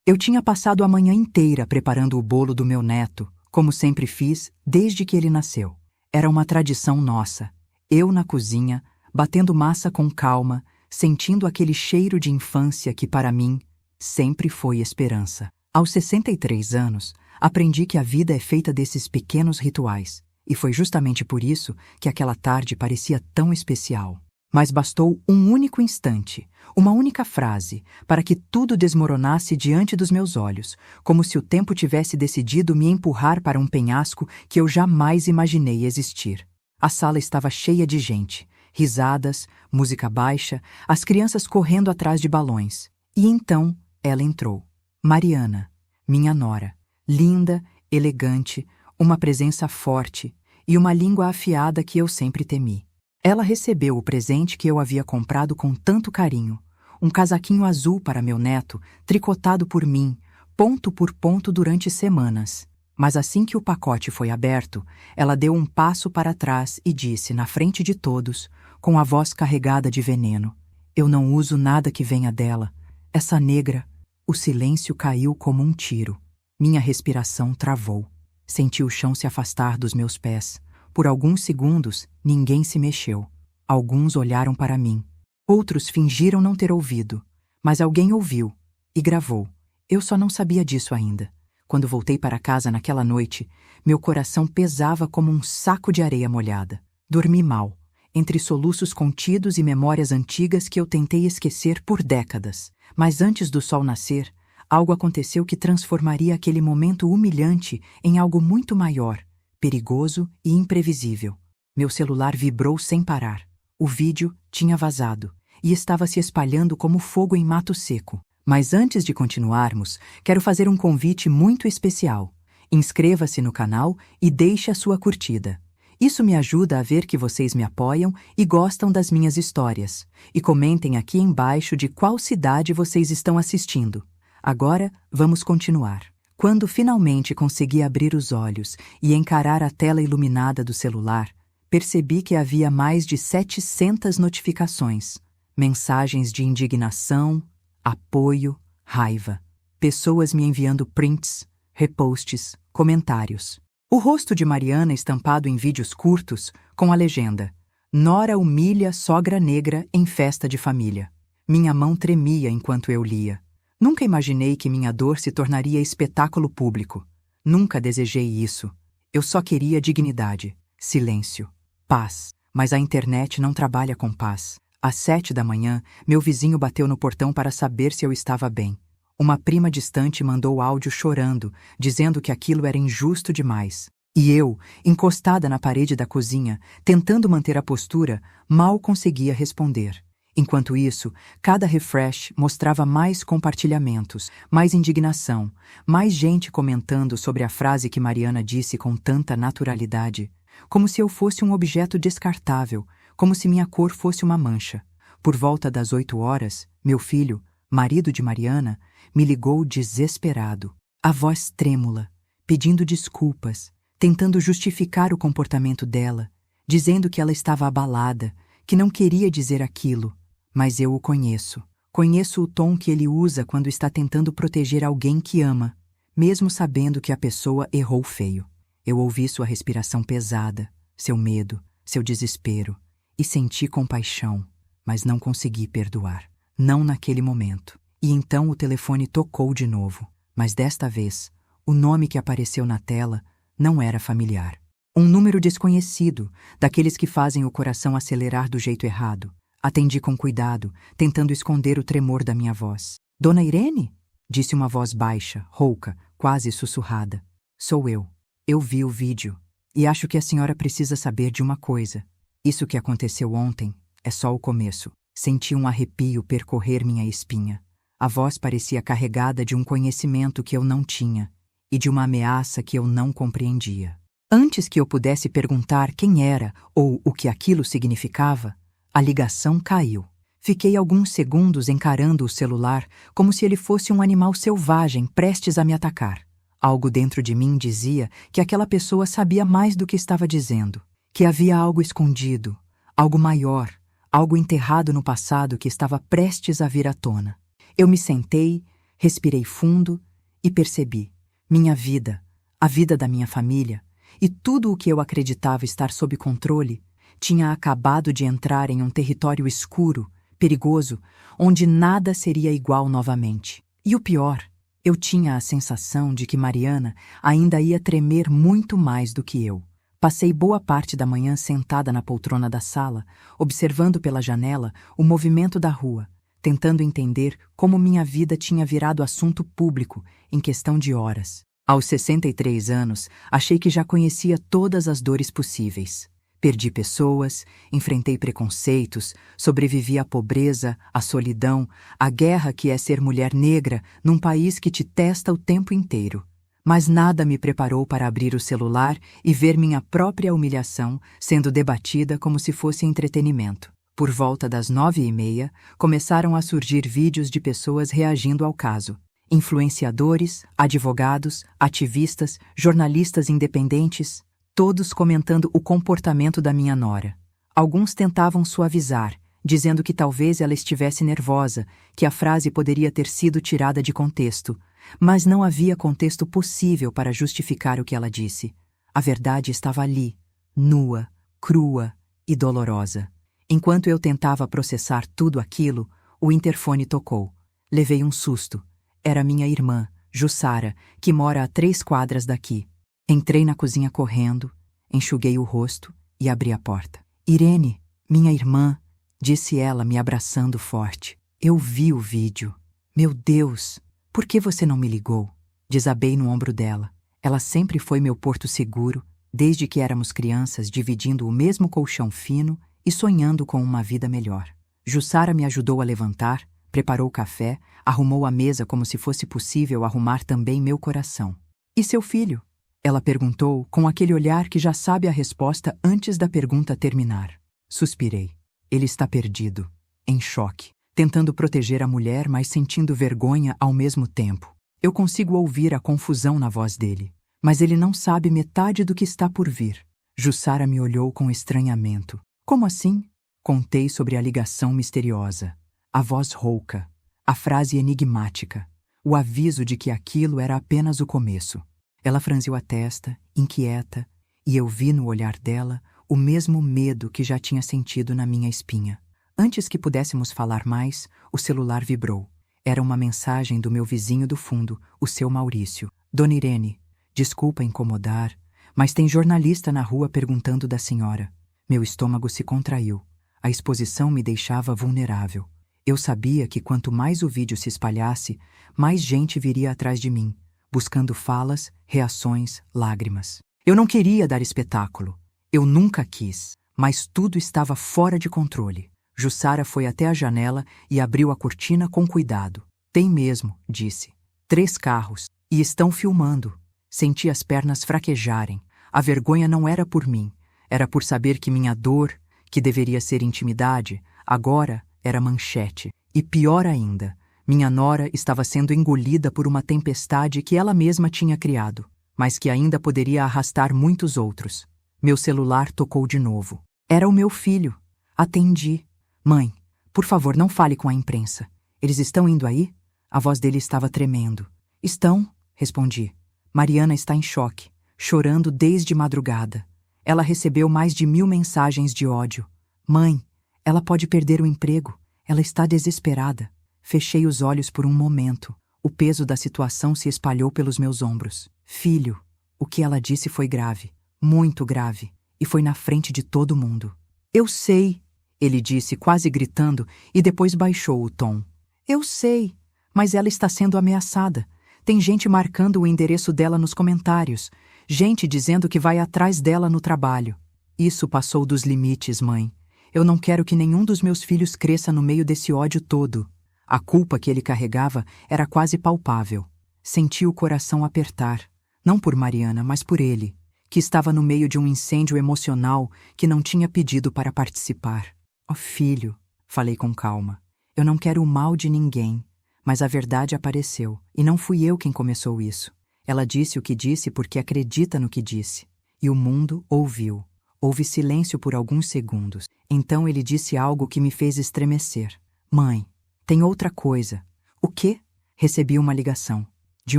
Eu tinha passado a manhã inteira preparando o bolo do meu neto, como sempre fiz desde que ele nasceu. Era uma tradição nossa. Eu na cozinha, batendo massa com calma, sentindo aquele cheiro de infância que, para mim, sempre foi esperança. Aos 63 anos, aprendi que a vida é feita desses pequenos rituais, e foi justamente por isso que aquela tarde parecia tão especial. Mas bastou um único instante, uma única frase, para que tudo desmoronasse diante dos meus olhos, como se o tempo tivesse decidido me empurrar para um penhasco que eu jamais imaginei existir. A sala estava cheia de gente, risadas, música baixa, as crianças correndo atrás de balões. E então ela entrou. Mariana, minha nora, linda, elegante, uma presença forte e uma língua afiada que eu sempre temi. Ela recebeu o presente que eu havia comprado com tanto carinho, um casaquinho azul para meu neto, tricotado por mim, ponto por ponto durante semanas. Mas assim que o pacote foi aberto, ela deu um passo para trás e disse, na frente de todos, com a voz carregada de veneno: "Eu não uso nada que venha dela. Essa negra..." O silêncio caiu como um tiro. Minha respiração travou. Senti o chão se afastar dos meus pés. Por alguns segundos, ninguém se mexeu. Alguns olharam para mim. Outros fingiram não ter ouvido. Mas alguém ouviu e gravou. Eu só não sabia disso ainda. Quando voltei para casa naquela noite, meu coração pesava como um saco de areia molhada. Dormi mal, entre soluços contidos e memórias antigas que eu tentei esquecer por décadas. Mas antes do sol nascer, algo aconteceu que transformaria aquele momento humilhante em algo muito maior, perigoso e imprevisível. Meu celular vibrou sem parar. O vídeo tinha vazado e estava se espalhando como fogo em mato seco. Mas antes de continuarmos, quero fazer um convite muito especial. Inscreva-se no canal e deixe a sua curtida. Isso me ajuda a ver que vocês me apoiam e gostam das minhas histórias. E comentem aqui embaixo de qual cidade vocês estão assistindo. Agora, vamos continuar. Quando finalmente consegui abrir os olhos e encarar a tela iluminada do celular, percebi que havia mais de 700 notificações. Mensagens de indignação, apoio, raiva. Pessoas me enviando prints, reposts, comentários. O rosto de Mariana estampado em vídeos curtos, com a legenda: "Nora humilha sogra negra em festa de família." Minha mão tremia enquanto eu lia. Nunca imaginei que minha dor se tornaria espetáculo público. Nunca desejei isso. Eu só queria dignidade, silêncio, paz. Mas a internet não trabalha com paz. Às 7 da manhã, meu vizinho bateu no portão para saber se eu estava bem. Uma prima distante mandou áudio chorando, dizendo que aquilo era injusto demais. E eu, encostada na parede da cozinha, tentando manter a postura, mal conseguia responder. Enquanto isso, cada refresh mostrava mais compartilhamentos, mais indignação, mais gente comentando sobre a frase que Mariana disse com tanta naturalidade, como se eu fosse um objeto descartável, como se minha cor fosse uma mancha. Por volta das 8 horas, meu filho, marido de Mariana, me ligou desesperado, a voz trêmula, pedindo desculpas, tentando justificar o comportamento dela, dizendo que ela estava abalada, que não queria dizer aquilo. Mas eu o conheço. Conheço o tom que ele usa quando está tentando proteger alguém que ama, mesmo sabendo que a pessoa errou feio. Eu ouvi sua respiração pesada, seu medo, seu desespero, e senti compaixão, mas não consegui perdoar. Não naquele momento. E então o telefone tocou de novo, mas desta vez, o nome que apareceu na tela não era familiar. Um número desconhecido, daqueles que fazem o coração acelerar do jeito errado. Atendi com cuidado, tentando esconder o tremor da minha voz. "Dona Irene?" disse uma voz baixa, rouca, quase sussurrada. "Sou eu. Eu vi o vídeo. E acho que a senhora precisa saber de uma coisa. Isso que aconteceu ontem é só o começo." Senti um arrepio percorrer minha espinha. A voz parecia carregada de um conhecimento que eu não tinha e de uma ameaça que eu não compreendia. Antes que eu pudesse perguntar quem era ou o que aquilo significava, a ligação caiu. Fiquei alguns segundos encarando o celular como se ele fosse um animal selvagem prestes a me atacar. Algo dentro de mim dizia que aquela pessoa sabia mais do que estava dizendo, que havia algo escondido, algo maior, algo enterrado no passado que estava prestes a vir à tona. Eu me sentei, Respirei fundo e percebi. Minha vida, a vida da minha família, e tudo o que eu acreditava estar sob controle, tinha acabado de entrar em um território escuro, perigoso, onde nada seria igual novamente. E o pior, eu tinha a sensação de que Mariana ainda ia tremer muito mais do que eu. Passei boa parte da manhã sentada na poltrona da sala, observando pela janela o movimento da rua, tentando entender como minha vida tinha virado assunto público em questão de horas. Aos 63 anos, achei que já conhecia todas as dores possíveis. Perdi pessoas, enfrentei preconceitos, sobrevivi à pobreza, à solidão, à guerra que é ser mulher negra num país que te testa o tempo inteiro. Mas nada me preparou para abrir o celular e ver minha própria humilhação sendo debatida como se fosse entretenimento. Por volta das 9h30, começaram a surgir vídeos de pessoas reagindo ao caso. Influenciadores, advogados, ativistas, jornalistas independentes, todos comentando o comportamento da minha nora. Alguns tentavam suavizar, dizendo que talvez ela estivesse nervosa, que a frase poderia ter sido tirada de contexto, mas não havia contexto possível para justificar o que ela disse. A verdade estava ali, nua, crua e dolorosa. Enquanto eu tentava processar tudo aquilo, o interfone tocou. Levei um susto. Era minha irmã, Jussara, que mora a 3 quadras daqui. Entrei na cozinha correndo, enxuguei o rosto e abri a porta. Irene, minha irmã, disse ela me abraçando forte. Eu vi o vídeo. Meu Deus, por que você não me ligou? Desabei no ombro dela. Ela sempre foi meu porto seguro, desde que éramos crianças dividindo o mesmo colchão fino e sonhando com uma vida melhor. Jussara me ajudou a levantar, preparou o café, arrumou a mesa como se fosse possível arrumar também meu coração. E seu filho? Ela perguntou com aquele olhar que já sabe a resposta antes da pergunta terminar. Suspirei. Ele está perdido, em choque, tentando proteger a mulher, mas sentindo vergonha ao mesmo tempo. Eu consigo ouvir a confusão na voz dele, mas ele não sabe metade do que está por vir. Jussara me olhou com estranhamento. Como assim? Contei sobre a ligação misteriosa, a voz rouca, a frase enigmática, o aviso de que aquilo era apenas o começo. Ela franziu a testa, inquieta, e eu vi no olhar dela o mesmo medo que já tinha sentido na minha espinha. Antes que pudéssemos falar mais, o celular vibrou. Era uma mensagem do meu vizinho do fundo, o seu Maurício. Dona Irene, desculpa incomodar, mas tem jornalista na rua perguntando da senhora. Meu estômago se contraiu. A exposição me deixava vulnerável. Eu sabia que quanto mais o vídeo se espalhasse, mais gente viria atrás de mim, buscando falas, reações, lágrimas. Eu não queria dar espetáculo. Eu nunca quis. Mas tudo estava fora de controle. Jussara foi até a janela e abriu a cortina com cuidado. Tem mesmo, disse. 3 carros. E estão filmando. Senti as pernas fraquejarem. A vergonha não era por mim. Era por saber que minha dor, que deveria ser intimidade, agora era manchete. E pior ainda, minha nora estava sendo engolida por uma tempestade que ela mesma tinha criado, mas que ainda poderia arrastar muitos outros. Meu celular tocou de novo. Era o meu filho. Atendi. Mãe, por favor, não fale com a imprensa. Eles estão indo aí? A voz dele estava tremendo. Estão, respondi. Mariana está em choque, chorando desde madrugada. Ela recebeu mais de 1000 mensagens de ódio. Mãe, ela pode perder o emprego. Ela está desesperada. Fechei os olhos por um momento. O peso da situação se espalhou pelos meus ombros. Filho, o que ela disse foi grave, muito grave, e foi na frente de todo mundo. Eu sei, ele disse quase gritando e depois baixou o tom. Eu sei, mas ela está sendo ameaçada. Tem gente marcando o endereço dela nos comentários, gente dizendo que vai atrás dela no trabalho. Isso passou dos limites, mãe. Eu não quero que nenhum dos meus filhos cresça no meio desse ódio todo. A culpa que ele carregava era quase palpável. Senti o coração apertar, não por Mariana, mas por ele, que estava no meio de um incêndio emocional que não tinha pedido para participar. Oh, filho, falei com calma, eu não quero o mal de ninguém, mas a verdade apareceu, e não fui eu quem começou isso. Ela disse o que disse porque acredita no que disse, e o mundo ouviu. Houve silêncio por alguns segundos. Então ele disse algo que me fez estremecer. Mãe, tem outra coisa. O quê? Recebi uma ligação de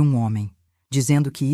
um homem, dizendo que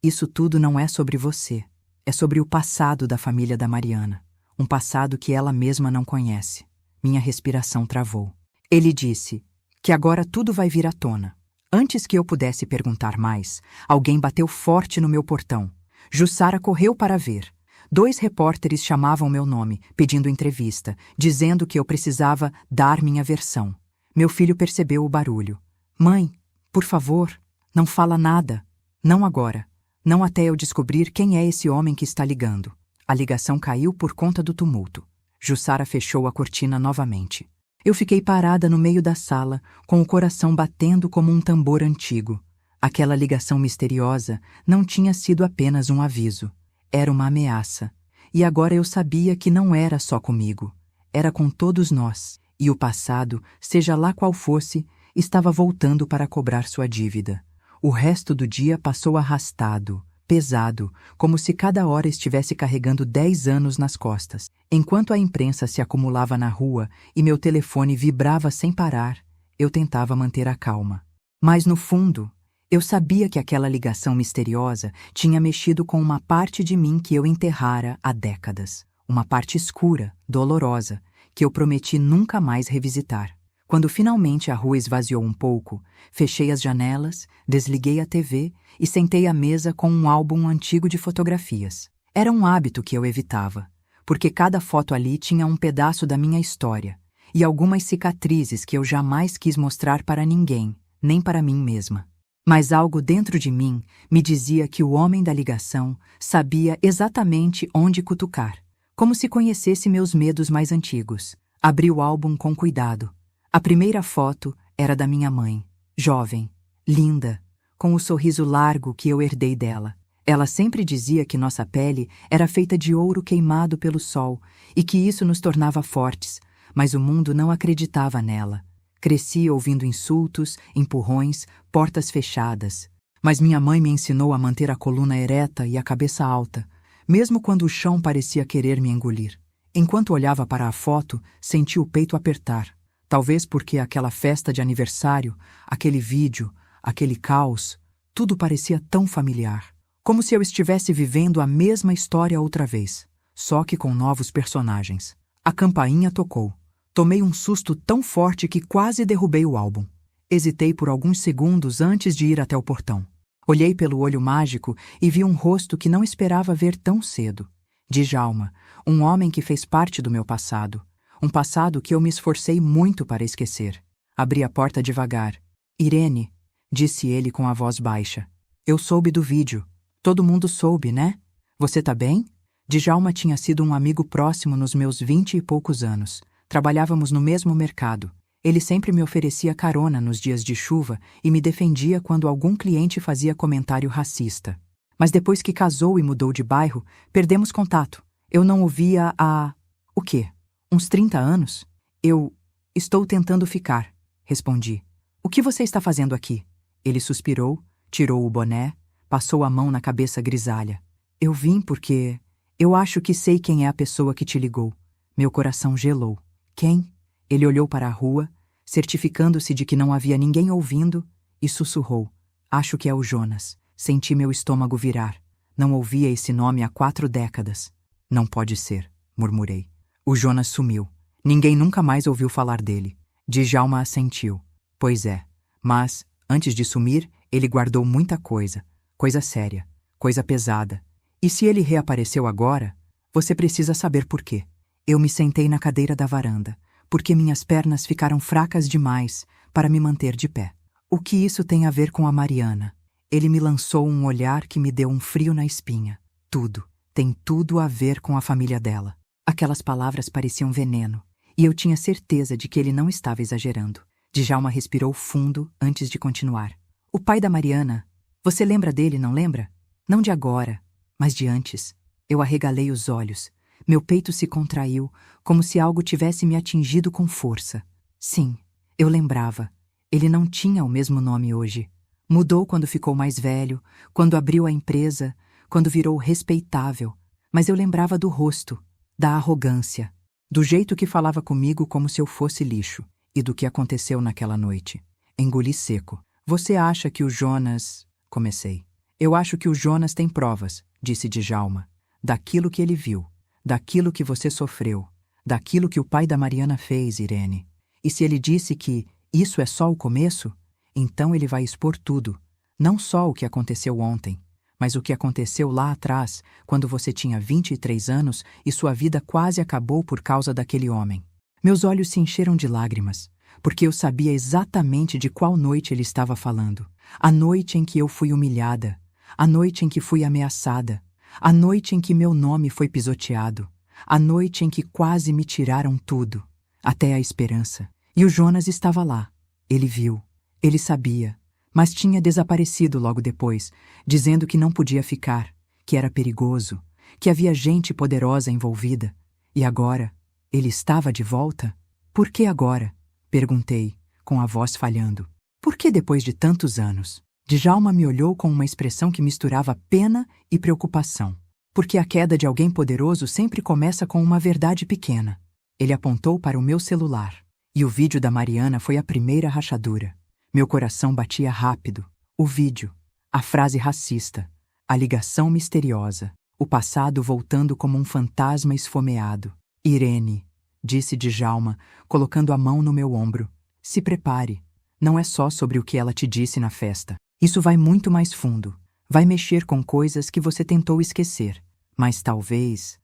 isso tudo não é sobre você. É sobre o passado da família da Mariana. Um passado que ela mesma não conhece. Minha respiração travou. Ele disse que agora tudo vai vir à tona. Antes que eu pudesse perguntar mais, alguém bateu forte no meu portão. Jussara correu para ver. 2 repórteres chamavam meu nome, pedindo entrevista, dizendo que eu precisava dar minha versão. Meu filho percebeu o barulho. Mãe, por favor, não fala nada. Não agora. Não até eu descobrir quem é esse homem que está ligando. A ligação caiu por conta do tumulto. Jussara fechou a cortina novamente. Eu fiquei parada no meio da sala, com o coração batendo como um tambor antigo. Aquela ligação misteriosa não tinha sido apenas um aviso. Era uma ameaça. E agora eu sabia que não era só comigo. Era com todos nós. E o passado, seja lá qual fosse, estava voltando para cobrar sua dívida. O resto do dia passou arrastado, pesado, como se cada hora estivesse carregando 10 anos nas costas. Enquanto a imprensa se acumulava na rua e meu telefone vibrava sem parar, eu tentava manter a calma. Mas no fundo, eu sabia que aquela ligação misteriosa tinha mexido com uma parte de mim que eu enterrara há décadas. Uma parte escura, dolorosa, que eu prometi nunca mais revisitar. Quando finalmente a rua esvaziou um pouco, fechei as janelas, desliguei a TV e sentei à mesa com um álbum antigo de fotografias. Era um hábito que eu evitava, porque cada foto ali tinha um pedaço da minha história e algumas cicatrizes que eu jamais quis mostrar para ninguém, nem para mim mesma. Mas algo dentro de mim me dizia que o homem da ligação sabia exatamente onde cutucar, como se conhecesse meus medos mais antigos. Abri o álbum com cuidado. A primeira foto era da minha mãe, jovem, linda, com o sorriso largo que eu herdei dela. Ela sempre dizia que nossa pele era feita de ouro queimado pelo sol e que isso nos tornava fortes, mas o mundo não acreditava nela. Cresci ouvindo insultos, empurrões, portas fechadas. Mas minha mãe me ensinou a manter a coluna ereta e a cabeça alta, mesmo quando o chão parecia querer me engolir. Enquanto olhava para a foto, senti o peito apertar. Talvez porque aquela festa de aniversário, aquele vídeo, aquele caos, tudo parecia tão familiar. Como se eu estivesse vivendo a mesma história outra vez, só que com novos personagens. A campainha tocou. Tomei um susto tão forte que quase derrubei o álbum. Hesitei por alguns segundos antes de ir até o portão. Olhei pelo olho mágico e vi um rosto que não esperava ver tão cedo. Djalma, um homem que fez parte do meu passado. Um passado que eu me esforcei muito para esquecer. Abri a porta devagar. Irene, disse ele com a voz baixa. Eu soube do vídeo. Todo mundo soube, né? Você tá bem? Djalma tinha sido um amigo próximo nos meus 20 e poucos anos. Trabalhávamos no mesmo mercado. Ele sempre me oferecia carona nos dias de chuva e me defendia quando algum cliente fazia comentário racista. Mas depois que casou e mudou de bairro, perdemos contato. Eu não o via há... o quê? Uns 30 anos? Eu... estou tentando ficar, respondi. O que você está fazendo aqui? Ele suspirou, tirou o boné, passou a mão na cabeça grisalha. Eu vim porque... eu acho que sei quem é a pessoa que te ligou. Meu coração gelou. Quem? Ele olhou para a rua, certificando-se de que não havia ninguém ouvindo, e sussurrou. Acho que é o Jonas. Senti meu estômago virar. Não ouvia esse nome há 4 décadas. Não pode ser, murmurei. O Jonas sumiu. Ninguém nunca mais ouviu falar dele. Djalma assentiu. Pois é. Mas, antes de sumir, ele guardou muita coisa. Coisa séria. Coisa pesada. E se ele reapareceu agora, você precisa saber por quê. Eu me sentei na cadeira da varanda, porque minhas pernas ficaram fracas demais para me manter de pé. O que isso tem a ver com a Mariana? Ele me lançou um olhar que me deu um frio na espinha. Tudo. Tem tudo a ver com a família dela. Aquelas palavras pareciam veneno, e eu tinha certeza de que ele não estava exagerando. Djalma respirou fundo antes de continuar. O pai da Mariana, você lembra dele, não lembra? Não de agora, mas de antes. Eu arregalei os olhos. Meu peito se contraiu, como se algo tivesse me atingido com força. Sim, eu lembrava. Ele não tinha o mesmo nome hoje. Mudou quando ficou mais velho, quando abriu a empresa, quando virou respeitável. Mas eu lembrava do rosto, da arrogância, do jeito que falava comigo como se eu fosse lixo, e do que aconteceu naquela noite. Engoli seco. Você acha que o Jonas... Comecei. Eu acho que o Jonas tem provas, disse Djalma. Daquilo que ele viu, daquilo que você sofreu, daquilo que o pai da Mariana fez, Irene. E se ele disse que isso é só o começo, então ele vai expor tudo. Não só o que aconteceu ontem, mas o que aconteceu lá atrás, quando você tinha 23 anos e sua vida quase acabou por causa daquele homem. Meus olhos se encheram de lágrimas, porque eu sabia exatamente de qual noite ele estava falando. A noite em que eu fui humilhada, a noite em que fui ameaçada, a noite em que meu nome foi pisoteado, a noite em que quase me tiraram tudo, até a esperança. E o Jonas estava lá. Ele viu, ele sabia, mas tinha desaparecido logo depois, dizendo que não podia ficar, que era perigoso, que havia gente poderosa envolvida. E agora, ele estava de volta? Por que agora? Perguntei, com a voz falhando. Por que depois de tantos anos? Djalma me olhou com uma expressão que misturava pena e preocupação. Porque a queda de alguém poderoso sempre começa com uma verdade pequena. Ele apontou para o meu celular. E o vídeo da Mariana foi a primeira rachadura. Meu coração batia rápido. O vídeo, a frase racista, a ligação misteriosa, o passado voltando como um fantasma esfomeado. Irene, disse Djalma, colocando a mão no meu ombro. Se prepare. Não é só sobre o que ela te disse na festa. Isso vai muito mais fundo. Vai mexer com coisas que você tentou esquecer. Mas talvez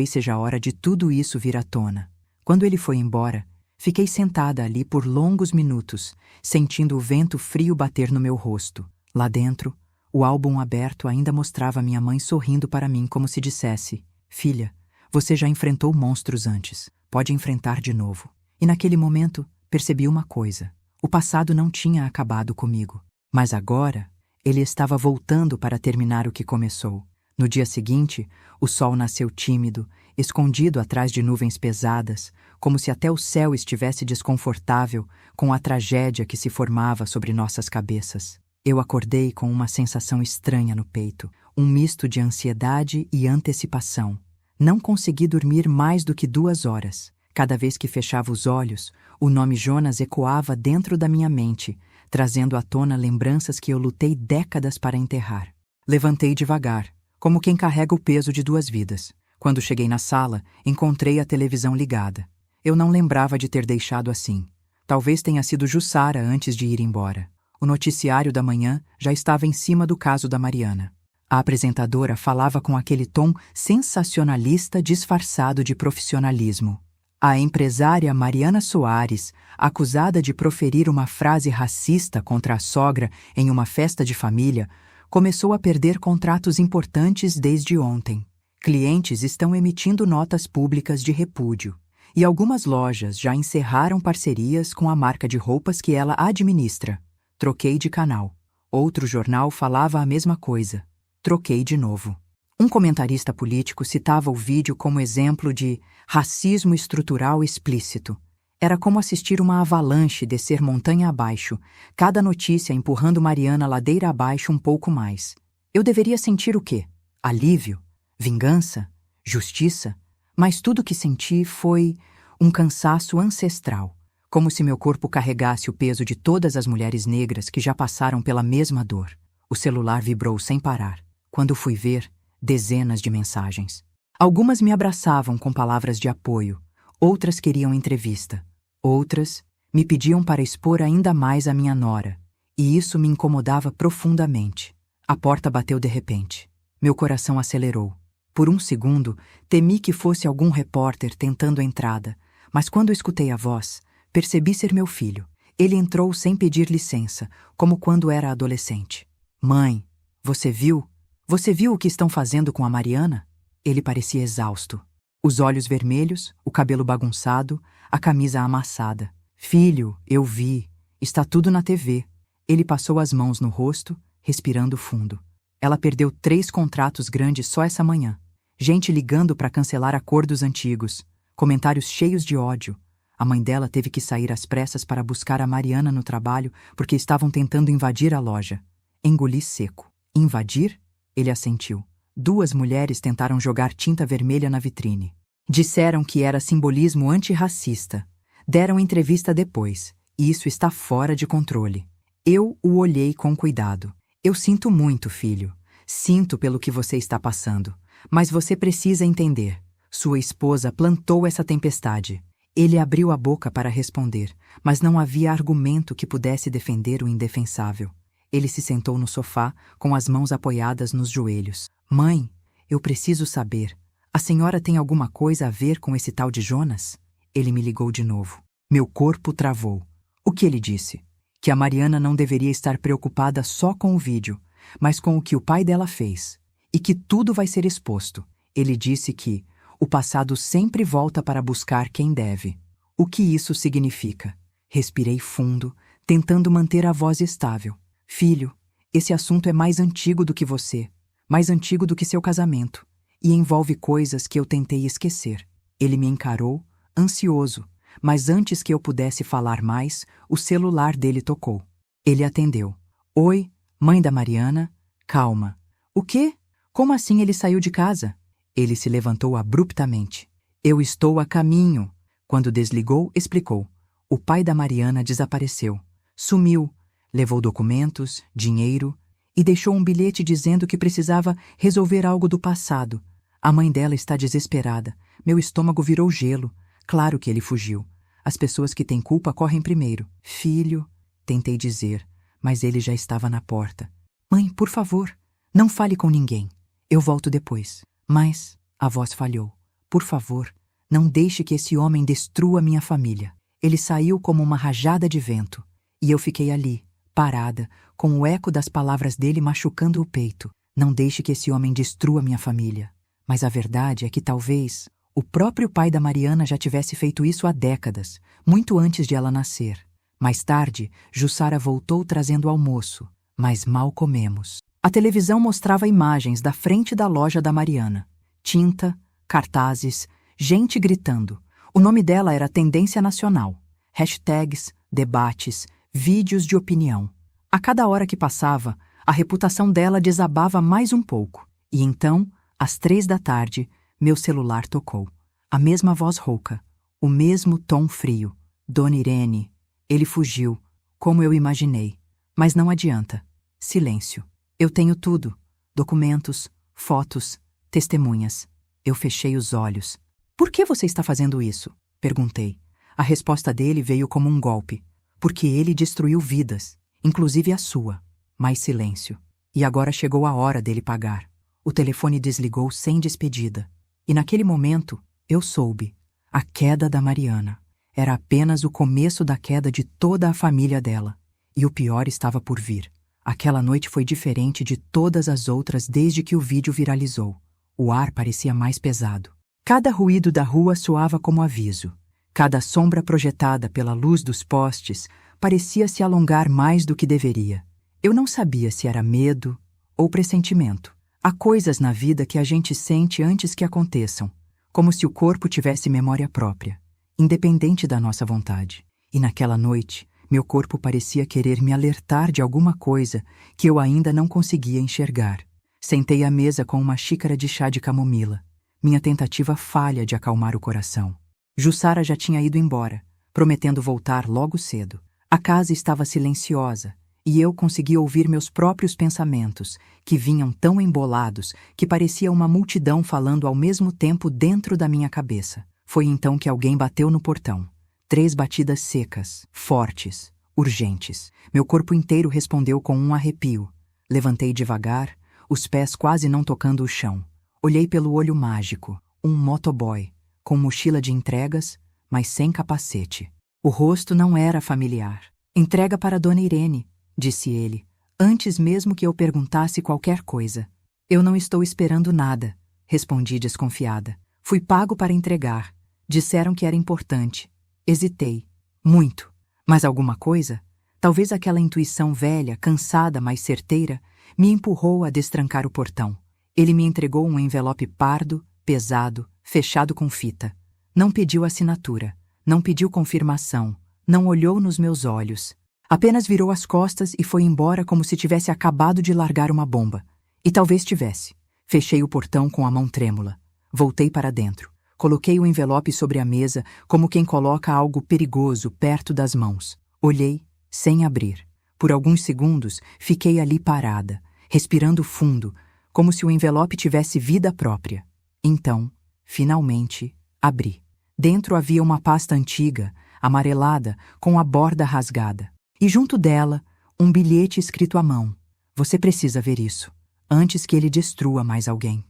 seja a hora de tudo isso vir à tona. Quando ele foi embora, fiquei sentada ali por longos minutos, sentindo o vento frio bater no meu rosto. Lá dentro, o álbum aberto ainda mostrava minha mãe sorrindo para mim como se dissesse: Filha, você já enfrentou monstros antes. Pode enfrentar de novo. E naquele momento, percebi uma coisa. O passado não tinha acabado comigo. Mas agora, ele estava voltando para terminar o que começou. No dia seguinte, o sol nasceu tímido, escondido atrás de nuvens pesadas, como se até o céu estivesse desconfortável com a tragédia que se formava sobre nossas cabeças. Eu acordei com uma sensação estranha no peito, um misto de ansiedade e antecipação. Não consegui dormir mais do que 2 horas. Cada vez que fechava os olhos, o nome Jonas ecoava dentro da minha mente, trazendo à tona lembranças que eu lutei décadas para enterrar. Levantei devagar, como quem carrega o peso de 2 vidas. Quando cheguei na sala, encontrei a televisão ligada. Eu não lembrava de ter deixado assim. Talvez tenha sido Jussara antes de ir embora. O noticiário da manhã já estava em cima do caso da Mariana. A apresentadora falava com aquele tom sensacionalista disfarçado de profissionalismo. A empresária Mariana Soares, acusada de proferir uma frase racista contra a sogra em uma festa de família, começou a perder contratos importantes desde ontem. Clientes estão emitindo notas públicas de repúdio. E algumas lojas já encerraram parcerias com a marca de roupas que ela administra. Troquei de canal. Outro jornal falava a mesma coisa. Troquei de novo. Um comentarista político citava o vídeo como exemplo de racismo estrutural explícito. Era como assistir uma avalanche descer montanha abaixo, cada notícia empurrando Mariana ladeira abaixo um pouco mais. Eu deveria sentir o quê? Alívio? Vingança? Justiça? Mas tudo que senti foi um cansaço ancestral, como se meu corpo carregasse o peso de todas as mulheres negras que já passaram pela mesma dor. O celular vibrou sem parar. Quando fui ver, dezenas de mensagens. Algumas me abraçavam com palavras de apoio, outras queriam entrevista, outras me pediam para expor ainda mais a minha nora, e isso me incomodava profundamente. A porta bateu de repente. Meu coração acelerou. Por um segundo, temi que fosse algum repórter tentando entrada, mas quando escutei a voz, percebi ser meu filho. Ele entrou sem pedir licença, como quando era adolescente. Mãe, você viu? Você viu o que estão fazendo com a Mariana? Ele parecia exausto. Os olhos vermelhos, o cabelo bagunçado, a camisa amassada. Filho, eu vi. Está tudo na TV. Ele passou as mãos no rosto, respirando fundo. Ela perdeu 3 contratos grandes só essa manhã. Gente ligando para cancelar acordos antigos. Comentários cheios de ódio. A mãe dela teve que sair às pressas para buscar a Mariana no trabalho porque estavam tentando invadir a loja. Engoli seco. Invadir? Ele assentiu. 2 mulheres tentaram jogar tinta vermelha na vitrine. Disseram que era simbolismo antirracista. Deram entrevista depois. E isso está fora de controle. Eu o olhei com cuidado. Eu sinto muito, filho. Sinto pelo que você está passando. Mas você precisa entender. Sua esposa plantou essa tempestade. Ele abriu a boca para responder, mas não havia argumento que pudesse defender o indefensável. Ele se sentou no sofá, com as mãos apoiadas nos joelhos. Mãe, eu preciso saber. A senhora tem alguma coisa a ver com esse tal de Jonas? Ele me ligou de novo. Meu corpo travou. O que ele disse? Que a Mariana não deveria estar preocupada só com o vídeo, mas com o que o pai dela fez. E que tudo vai ser exposto. Ele disse que o passado sempre volta para buscar quem deve. O que isso significa? Respirei fundo, tentando manter a voz estável. Filho, esse assunto é mais antigo do que você, mais antigo do que seu casamento, e envolve coisas que eu tentei esquecer. Ele me encarou, ansioso, mas antes que eu pudesse falar mais, o celular dele tocou. Ele atendeu. Oi, mãe da Mariana? Calma. O quê? Como assim ele saiu de casa? Ele se levantou abruptamente. Eu estou a caminho. Quando desligou, explicou. O pai da Mariana desapareceu. Sumiu. Levou documentos, dinheiro e deixou um bilhete dizendo que precisava resolver algo do passado. A mãe dela está desesperada. Meu estômago virou gelo. Claro que ele fugiu. As pessoas que têm culpa correm primeiro. Filho, tentei dizer, mas ele já estava na porta. Mãe, por favor, não fale com ninguém. Eu volto depois. Mas a voz falhou. Por favor, não deixe que esse homem destrua minha família. Ele saiu como uma rajada de vento. E eu fiquei ali, parada, com o eco das palavras dele machucando o peito. Não deixe que esse homem destrua minha família. Mas a verdade é que talvez o próprio pai da Mariana já tivesse feito isso há décadas, muito antes de ela nascer. Mais tarde, Jussara voltou trazendo almoço, mas mal comemos. A televisão mostrava imagens da frente da loja da Mariana. Tinta, cartazes, gente gritando. O nome dela era tendência nacional. Hashtags, debates, vídeos de opinião. A cada hora que passava, a reputação dela desabava mais um pouco. E então, às 3 da tarde, meu celular tocou. A mesma voz rouca, o mesmo tom frio. Dona Irene, ele fugiu, como eu imaginei. Mas não adianta. Silêncio. Eu tenho tudo. Documentos, fotos, testemunhas. Eu fechei os olhos. Por que você está fazendo isso? Perguntei. A resposta dele veio como um golpe. Porque ele destruiu vidas, inclusive a sua. Mais silêncio. E agora chegou a hora dele pagar. O telefone desligou sem despedida. E naquele momento, eu soube. A queda da Mariana. Era apenas o começo da queda de toda a família dela. E o pior estava por vir. Aquela noite foi diferente de todas as outras desde que o vídeo viralizou. O ar parecia mais pesado. Cada ruído da rua soava como aviso. Cada sombra projetada pela luz dos postes parecia se alongar mais do que deveria. Eu não sabia se era medo ou pressentimento. Há coisas na vida que a gente sente antes que aconteçam, como se o corpo tivesse memória própria, independente da nossa vontade. E naquela noite, meu corpo parecia querer me alertar de alguma coisa que eu ainda não conseguia enxergar. Sentei à mesa com uma xícara de chá de camomila, minha tentativa falha de acalmar o coração. Jussara já tinha ido embora, prometendo voltar logo cedo. A casa estava silenciosa, e eu conseguia ouvir meus próprios pensamentos, que vinham tão embolados que parecia uma multidão falando ao mesmo tempo dentro da minha cabeça. Foi então que alguém bateu no portão. 3 batidas secas, fortes, urgentes. Meu corpo inteiro respondeu com um arrepio. Levantei devagar, os pés quase não tocando o chão. Olhei pelo olho mágico, um motoboy, com mochila de entregas, mas sem capacete. O rosto não era familiar. Entrega para Dona Irene, disse ele, antes mesmo que eu perguntasse qualquer coisa. Eu não estou esperando nada, respondi desconfiada. Fui pago para entregar. Disseram que era importante. Hesitei. Muito. Mas alguma coisa? Talvez aquela intuição velha, cansada, mas certeira, me empurrou a destrancar o portão. Ele me entregou um envelope pardo, pesado, fechado com fita. Não pediu assinatura. Não pediu confirmação. Não olhou nos meus olhos. Apenas virou as costas e foi embora como se tivesse acabado de largar uma bomba. E talvez tivesse. Fechei o portão com a mão trêmula. Voltei para dentro. Coloquei o envelope sobre a mesa como quem coloca algo perigoso perto das mãos. Olhei, sem abrir. Por alguns segundos, fiquei ali parada, respirando fundo, como se o envelope tivesse vida própria. Então, finalmente, abri. Dentro havia uma pasta antiga, amarelada, com a borda rasgada. E junto dela, um bilhete escrito à mão. Você precisa ver isso, antes que ele destrua mais alguém.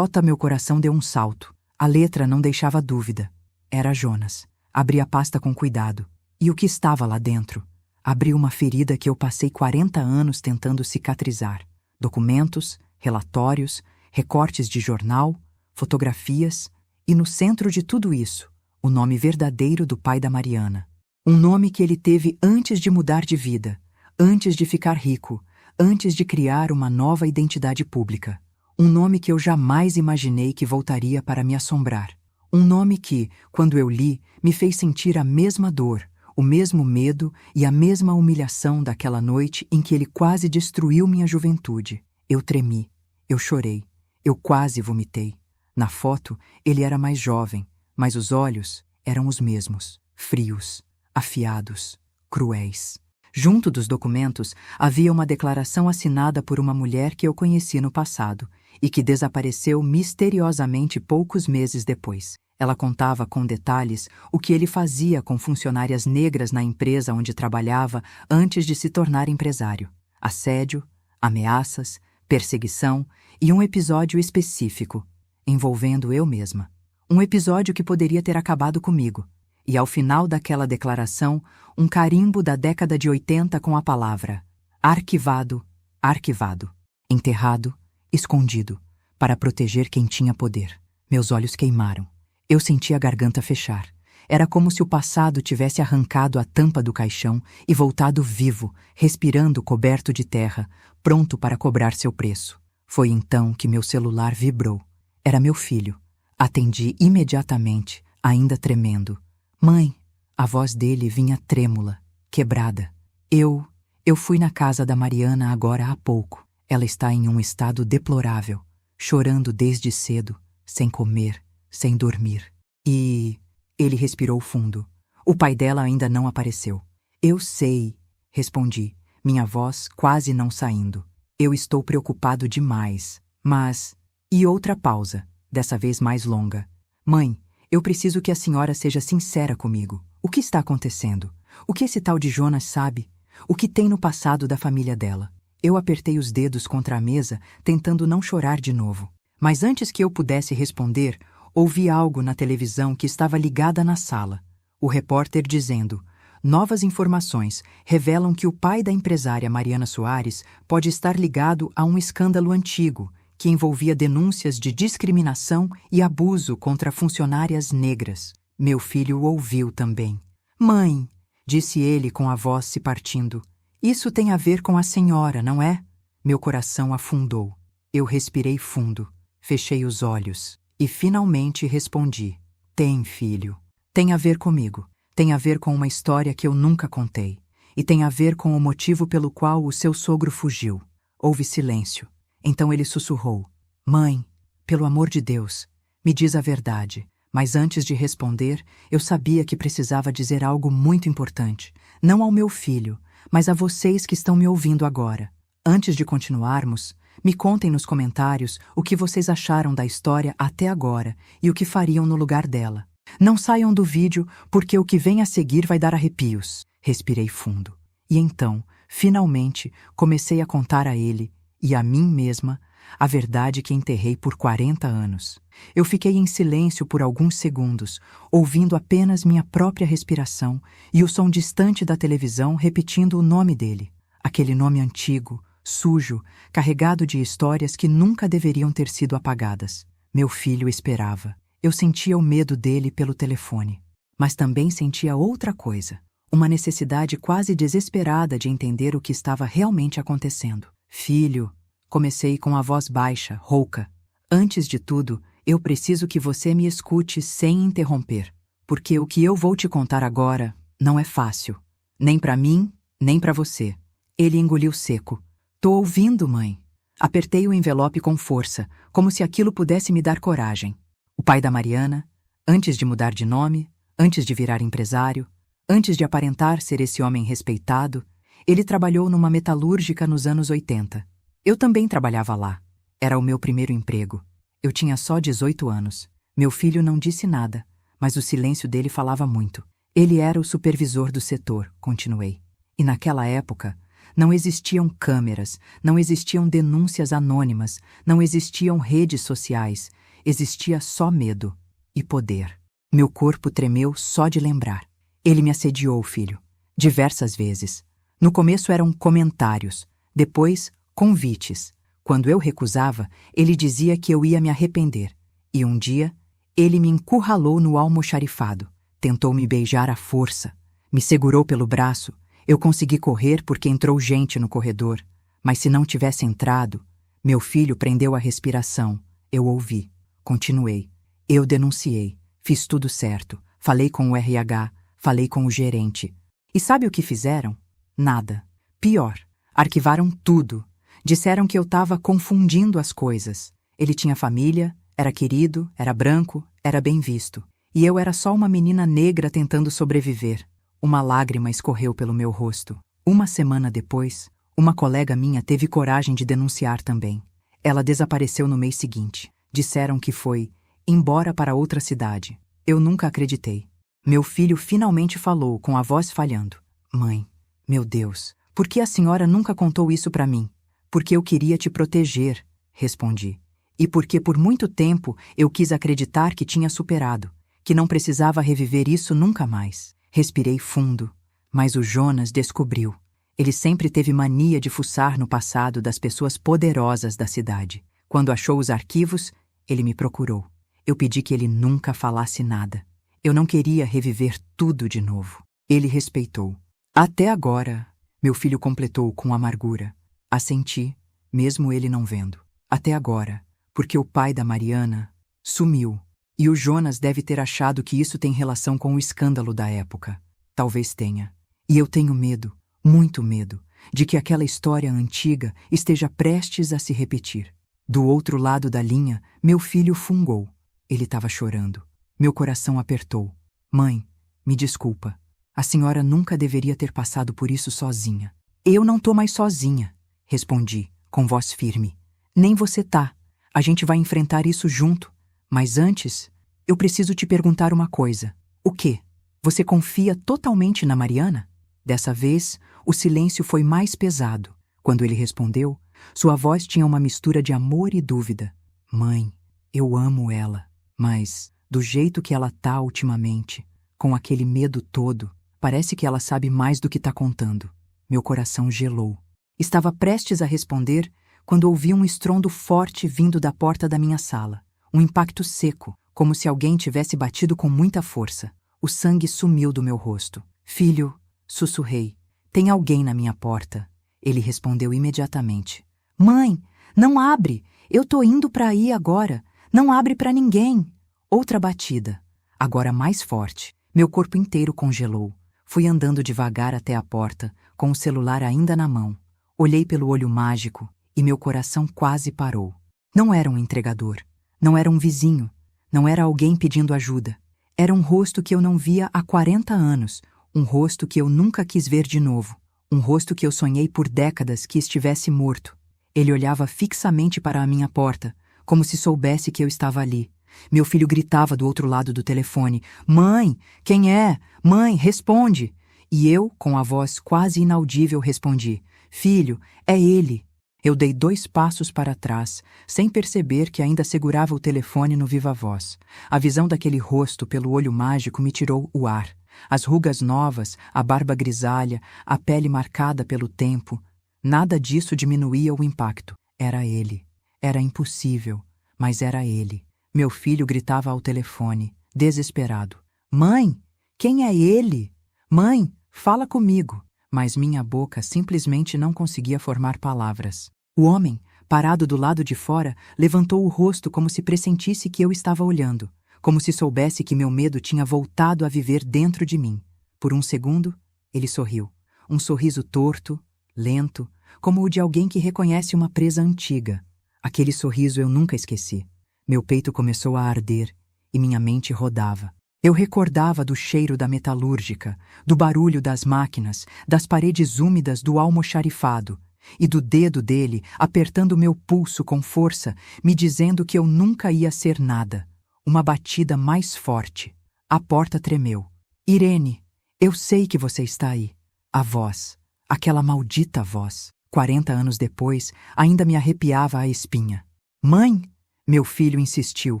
Meu coração deu um salto. A letra não deixava dúvida. Era Jonas. Abri a pasta com cuidado. E o que estava lá dentro? Abri uma ferida que eu passei 40 anos tentando cicatrizar. Documentos, relatórios, recortes de jornal, fotografias, e no centro de tudo isso, o nome verdadeiro do pai da Mariana. Um nome que ele teve antes de mudar de vida, antes de ficar rico, antes de criar uma nova identidade pública. Um nome que eu jamais imaginei que voltaria para me assombrar. Um nome que, quando eu li, me fez sentir a mesma dor, o mesmo medo e a mesma humilhação daquela noite em que ele quase destruiu minha juventude. Eu tremi, eu chorei, eu quase vomitei. Na foto, ele era mais jovem, mas os olhos eram os mesmos, frios, afiados, cruéis. Junto dos documentos, havia uma declaração assinada por uma mulher que eu conheci no passado e que desapareceu misteriosamente poucos meses depois. Ela contava com detalhes o que ele fazia com funcionárias negras na empresa onde trabalhava antes de se tornar empresário. Assédio, ameaças, perseguição e um episódio específico, envolvendo eu mesma. Um episódio que poderia ter acabado comigo. E ao final daquela declaração, um carimbo da década de 80 com a palavra arquivado, arquivado, enterrado, escondido, para proteger quem tinha poder. Meus olhos queimaram. Eu senti a garganta fechar. Era como se o passado tivesse arrancado a tampa do caixão e voltado vivo, respirando coberto de terra, pronto para cobrar seu preço. Foi então que meu celular vibrou. Era meu filho. Atendi imediatamente, ainda tremendo. Mãe! A voz dele vinha trêmula, quebrada. Eu fui na casa da Mariana agora há pouco. Ela está em um estado deplorável, chorando desde cedo, sem comer, sem dormir. E... Ele respirou fundo. O pai dela ainda não apareceu. Eu sei, respondi, minha voz quase não saindo. Eu estou preocupado demais. Mas... E outra pausa, dessa vez mais longa. Mãe, eu preciso que a senhora seja sincera comigo. O que está acontecendo? O que esse tal de Jonas sabe? O que tem no passado da família dela? Eu apertei os dedos contra a mesa, tentando não chorar de novo. Mas antes que eu pudesse responder, ouvi algo na televisão que estava ligada na sala. O repórter dizendo: novas informações revelam que o pai da empresária Mariana Soares pode estar ligado a um escândalo antigo, que envolvia denúncias de discriminação e abuso contra funcionárias negras. Meu filho ouviu também. Mãe, disse ele com a voz se partindo, isso tem a ver com a senhora, não é? Meu coração afundou. Eu respirei fundo, fechei os olhos e finalmente respondi. Tem, filho. Tem a ver comigo. Tem a ver com uma história que eu nunca contei. E tem a ver com o motivo pelo qual o seu sogro fugiu. Houve silêncio. Então ele sussurrou. Mãe, pelo amor de Deus, me diz a verdade. Mas antes de responder, eu sabia que precisava dizer algo muito importante. Não ao meu filho, mas a vocês que estão me ouvindo agora. Antes de continuarmos, me contem nos comentários o que vocês acharam da história até agora e o que fariam no lugar dela. Não saiam do vídeo, porque o que vem a seguir vai dar arrepios. Respirei fundo. E então, finalmente, comecei a contar a ele, e a mim mesma, a verdade que enterrei por 40 anos. Eu fiquei em silêncio por alguns segundos, ouvindo apenas minha própria respiração e o som distante da televisão repetindo o nome dele. Aquele nome antigo, sujo, carregado de histórias que nunca deveriam ter sido apagadas. Meu filho esperava. Eu sentia o medo dele pelo telefone. Mas também sentia outra coisa. Uma necessidade quase desesperada de entender o que estava realmente acontecendo. Filho, comecei com a voz baixa, rouca. Antes de tudo, eu preciso que você me escute sem interromper. Porque o que eu vou te contar agora não é fácil. Nem para mim, nem para você. Ele engoliu seco. Tô ouvindo, mãe. Apertei o envelope com força, como se aquilo pudesse me dar coragem. O pai da Mariana, antes de mudar de nome, antes de virar empresário, antes de aparentar ser esse homem respeitado, Ele trabalhou numa metalúrgica nos anos 80. Eu também trabalhava lá. Era o meu primeiro emprego. Eu tinha só 18 anos. Meu filho não disse nada, mas o silêncio dele falava muito. Ele era o supervisor do setor, continuei. E naquela época, não existiam câmeras, não existiam denúncias anônimas, não existiam redes sociais. Existia só medo e poder. Meu corpo tremeu só de lembrar. Ele me assediou, filho, diversas vezes. No começo eram comentários, depois convites. Quando eu recusava, ele dizia que eu ia me arrepender. E um dia, ele me encurralou no almoxarifado. Tentou me beijar à força. Me segurou pelo braço. Eu consegui correr porque entrou gente no corredor. Mas se não tivesse entrado, meu filho prendeu a respiração. Eu ouvi. Continuei. Eu denunciei. Fiz tudo certo. Falei com o RH. Falei com o gerente. E sabe o que fizeram? Nada. Pior. Arquivaram tudo. Disseram que eu estava confundindo as coisas. Ele tinha família, era querido, era branco, era bem visto. E eu era só uma menina negra tentando sobreviver. Uma lágrima escorreu pelo meu rosto. Uma semana depois, uma colega minha teve coragem de denunciar também. Ela desapareceu no mês seguinte. Disseram que foi embora para outra cidade. Eu nunca acreditei. Meu filho finalmente falou, com a voz falhando. Mãe, meu Deus, por que a senhora nunca contou isso para mim? Porque eu queria te proteger, respondi. E porque por muito tempo eu quis acreditar que tinha superado, que não precisava reviver isso nunca mais. Respirei fundo, mas o Jonas descobriu. Ele sempre teve mania de fuçar no passado das pessoas poderosas da cidade. Quando achou os arquivos, ele me procurou. Eu pedi que ele nunca falasse nada. Eu não queria reviver tudo de novo. Ele respeitou. Até agora, meu filho completou com amargura. Assenti, mesmo ele não vendo. Até agora, porque o pai da Mariana sumiu. E o Jonas deve ter achado que isso tem relação com o escândalo da época. Talvez tenha. E eu tenho medo, muito medo, de que aquela história antiga esteja prestes a se repetir. Do outro lado da linha, meu filho fungou. Ele estava chorando. Meu coração apertou. Mãe, me desculpa. A senhora nunca deveria ter passado por isso sozinha. Eu não tô mais sozinha, respondi, com voz firme. Nem você tá. A gente vai enfrentar isso junto. Mas antes, eu preciso te perguntar uma coisa. O quê? Você confia totalmente na Mariana? Dessa vez, o silêncio foi mais pesado. Quando ele respondeu, sua voz tinha uma mistura de amor e dúvida. Mãe, eu amo ela, mas do jeito que ela tá ultimamente, com aquele medo todo, parece que ela sabe mais do que tá contando. Meu coração gelou. Estava prestes a responder quando ouvi um estrondo forte vindo da porta da minha sala. Um impacto seco, como se alguém tivesse batido com muita força. O sangue sumiu do meu rosto. Filho, sussurrei, tem alguém na minha porta. Ele respondeu imediatamente. Mãe, não abre! Eu tô indo pra aí agora. Não abre pra ninguém. Outra batida, agora mais forte. Meu corpo inteiro congelou. Fui andando devagar até a porta, com o celular ainda na mão. Olhei pelo olho mágico e meu coração quase parou. Não era um entregador. Não era um vizinho. Não era alguém pedindo ajuda. Era um rosto que eu não via há 40 anos. Um rosto que eu nunca quis ver de novo. Um rosto que eu sonhei por décadas que estivesse morto. Ele olhava fixamente para a minha porta, como se soubesse que eu estava ali. Meu filho gritava do outro lado do telefone. Mãe, quem é? Mãe, responde! E eu, com a voz quase inaudível, respondi. Filho, é ele. Eu dei 2 passos para trás, sem perceber que ainda segurava o telefone no viva-voz. A visão daquele rosto pelo olho mágico me tirou o ar. As rugas novas, a barba grisalha, a pele marcada pelo tempo. Nada disso diminuía o impacto. Era ele. Era impossível, mas era ele. Meu filho gritava ao telefone, desesperado. Mãe, quem é ele? Mãe, fala comigo. Mas minha boca simplesmente não conseguia formar palavras. O homem, parado do lado de fora, levantou o rosto como se pressentisse que eu estava olhando, como se soubesse que meu medo tinha voltado a viver dentro de mim. Por um segundo, ele sorriu. Um sorriso torto, lento, como o de alguém que reconhece uma presa antiga. Aquele sorriso eu nunca esqueci. Meu peito começou a arder e minha mente rodava. Eu recordava do cheiro da metalúrgica, do barulho das máquinas, das paredes úmidas do almoxarifado e do dedo dele apertando meu pulso com força, me dizendo que eu nunca ia ser nada. Uma batida mais forte. A porta tremeu. Irene, eu sei que você está aí. A voz, aquela maldita voz. 40 anos depois, ainda me arrepiava a espinha. Mãe! Meu filho insistiu,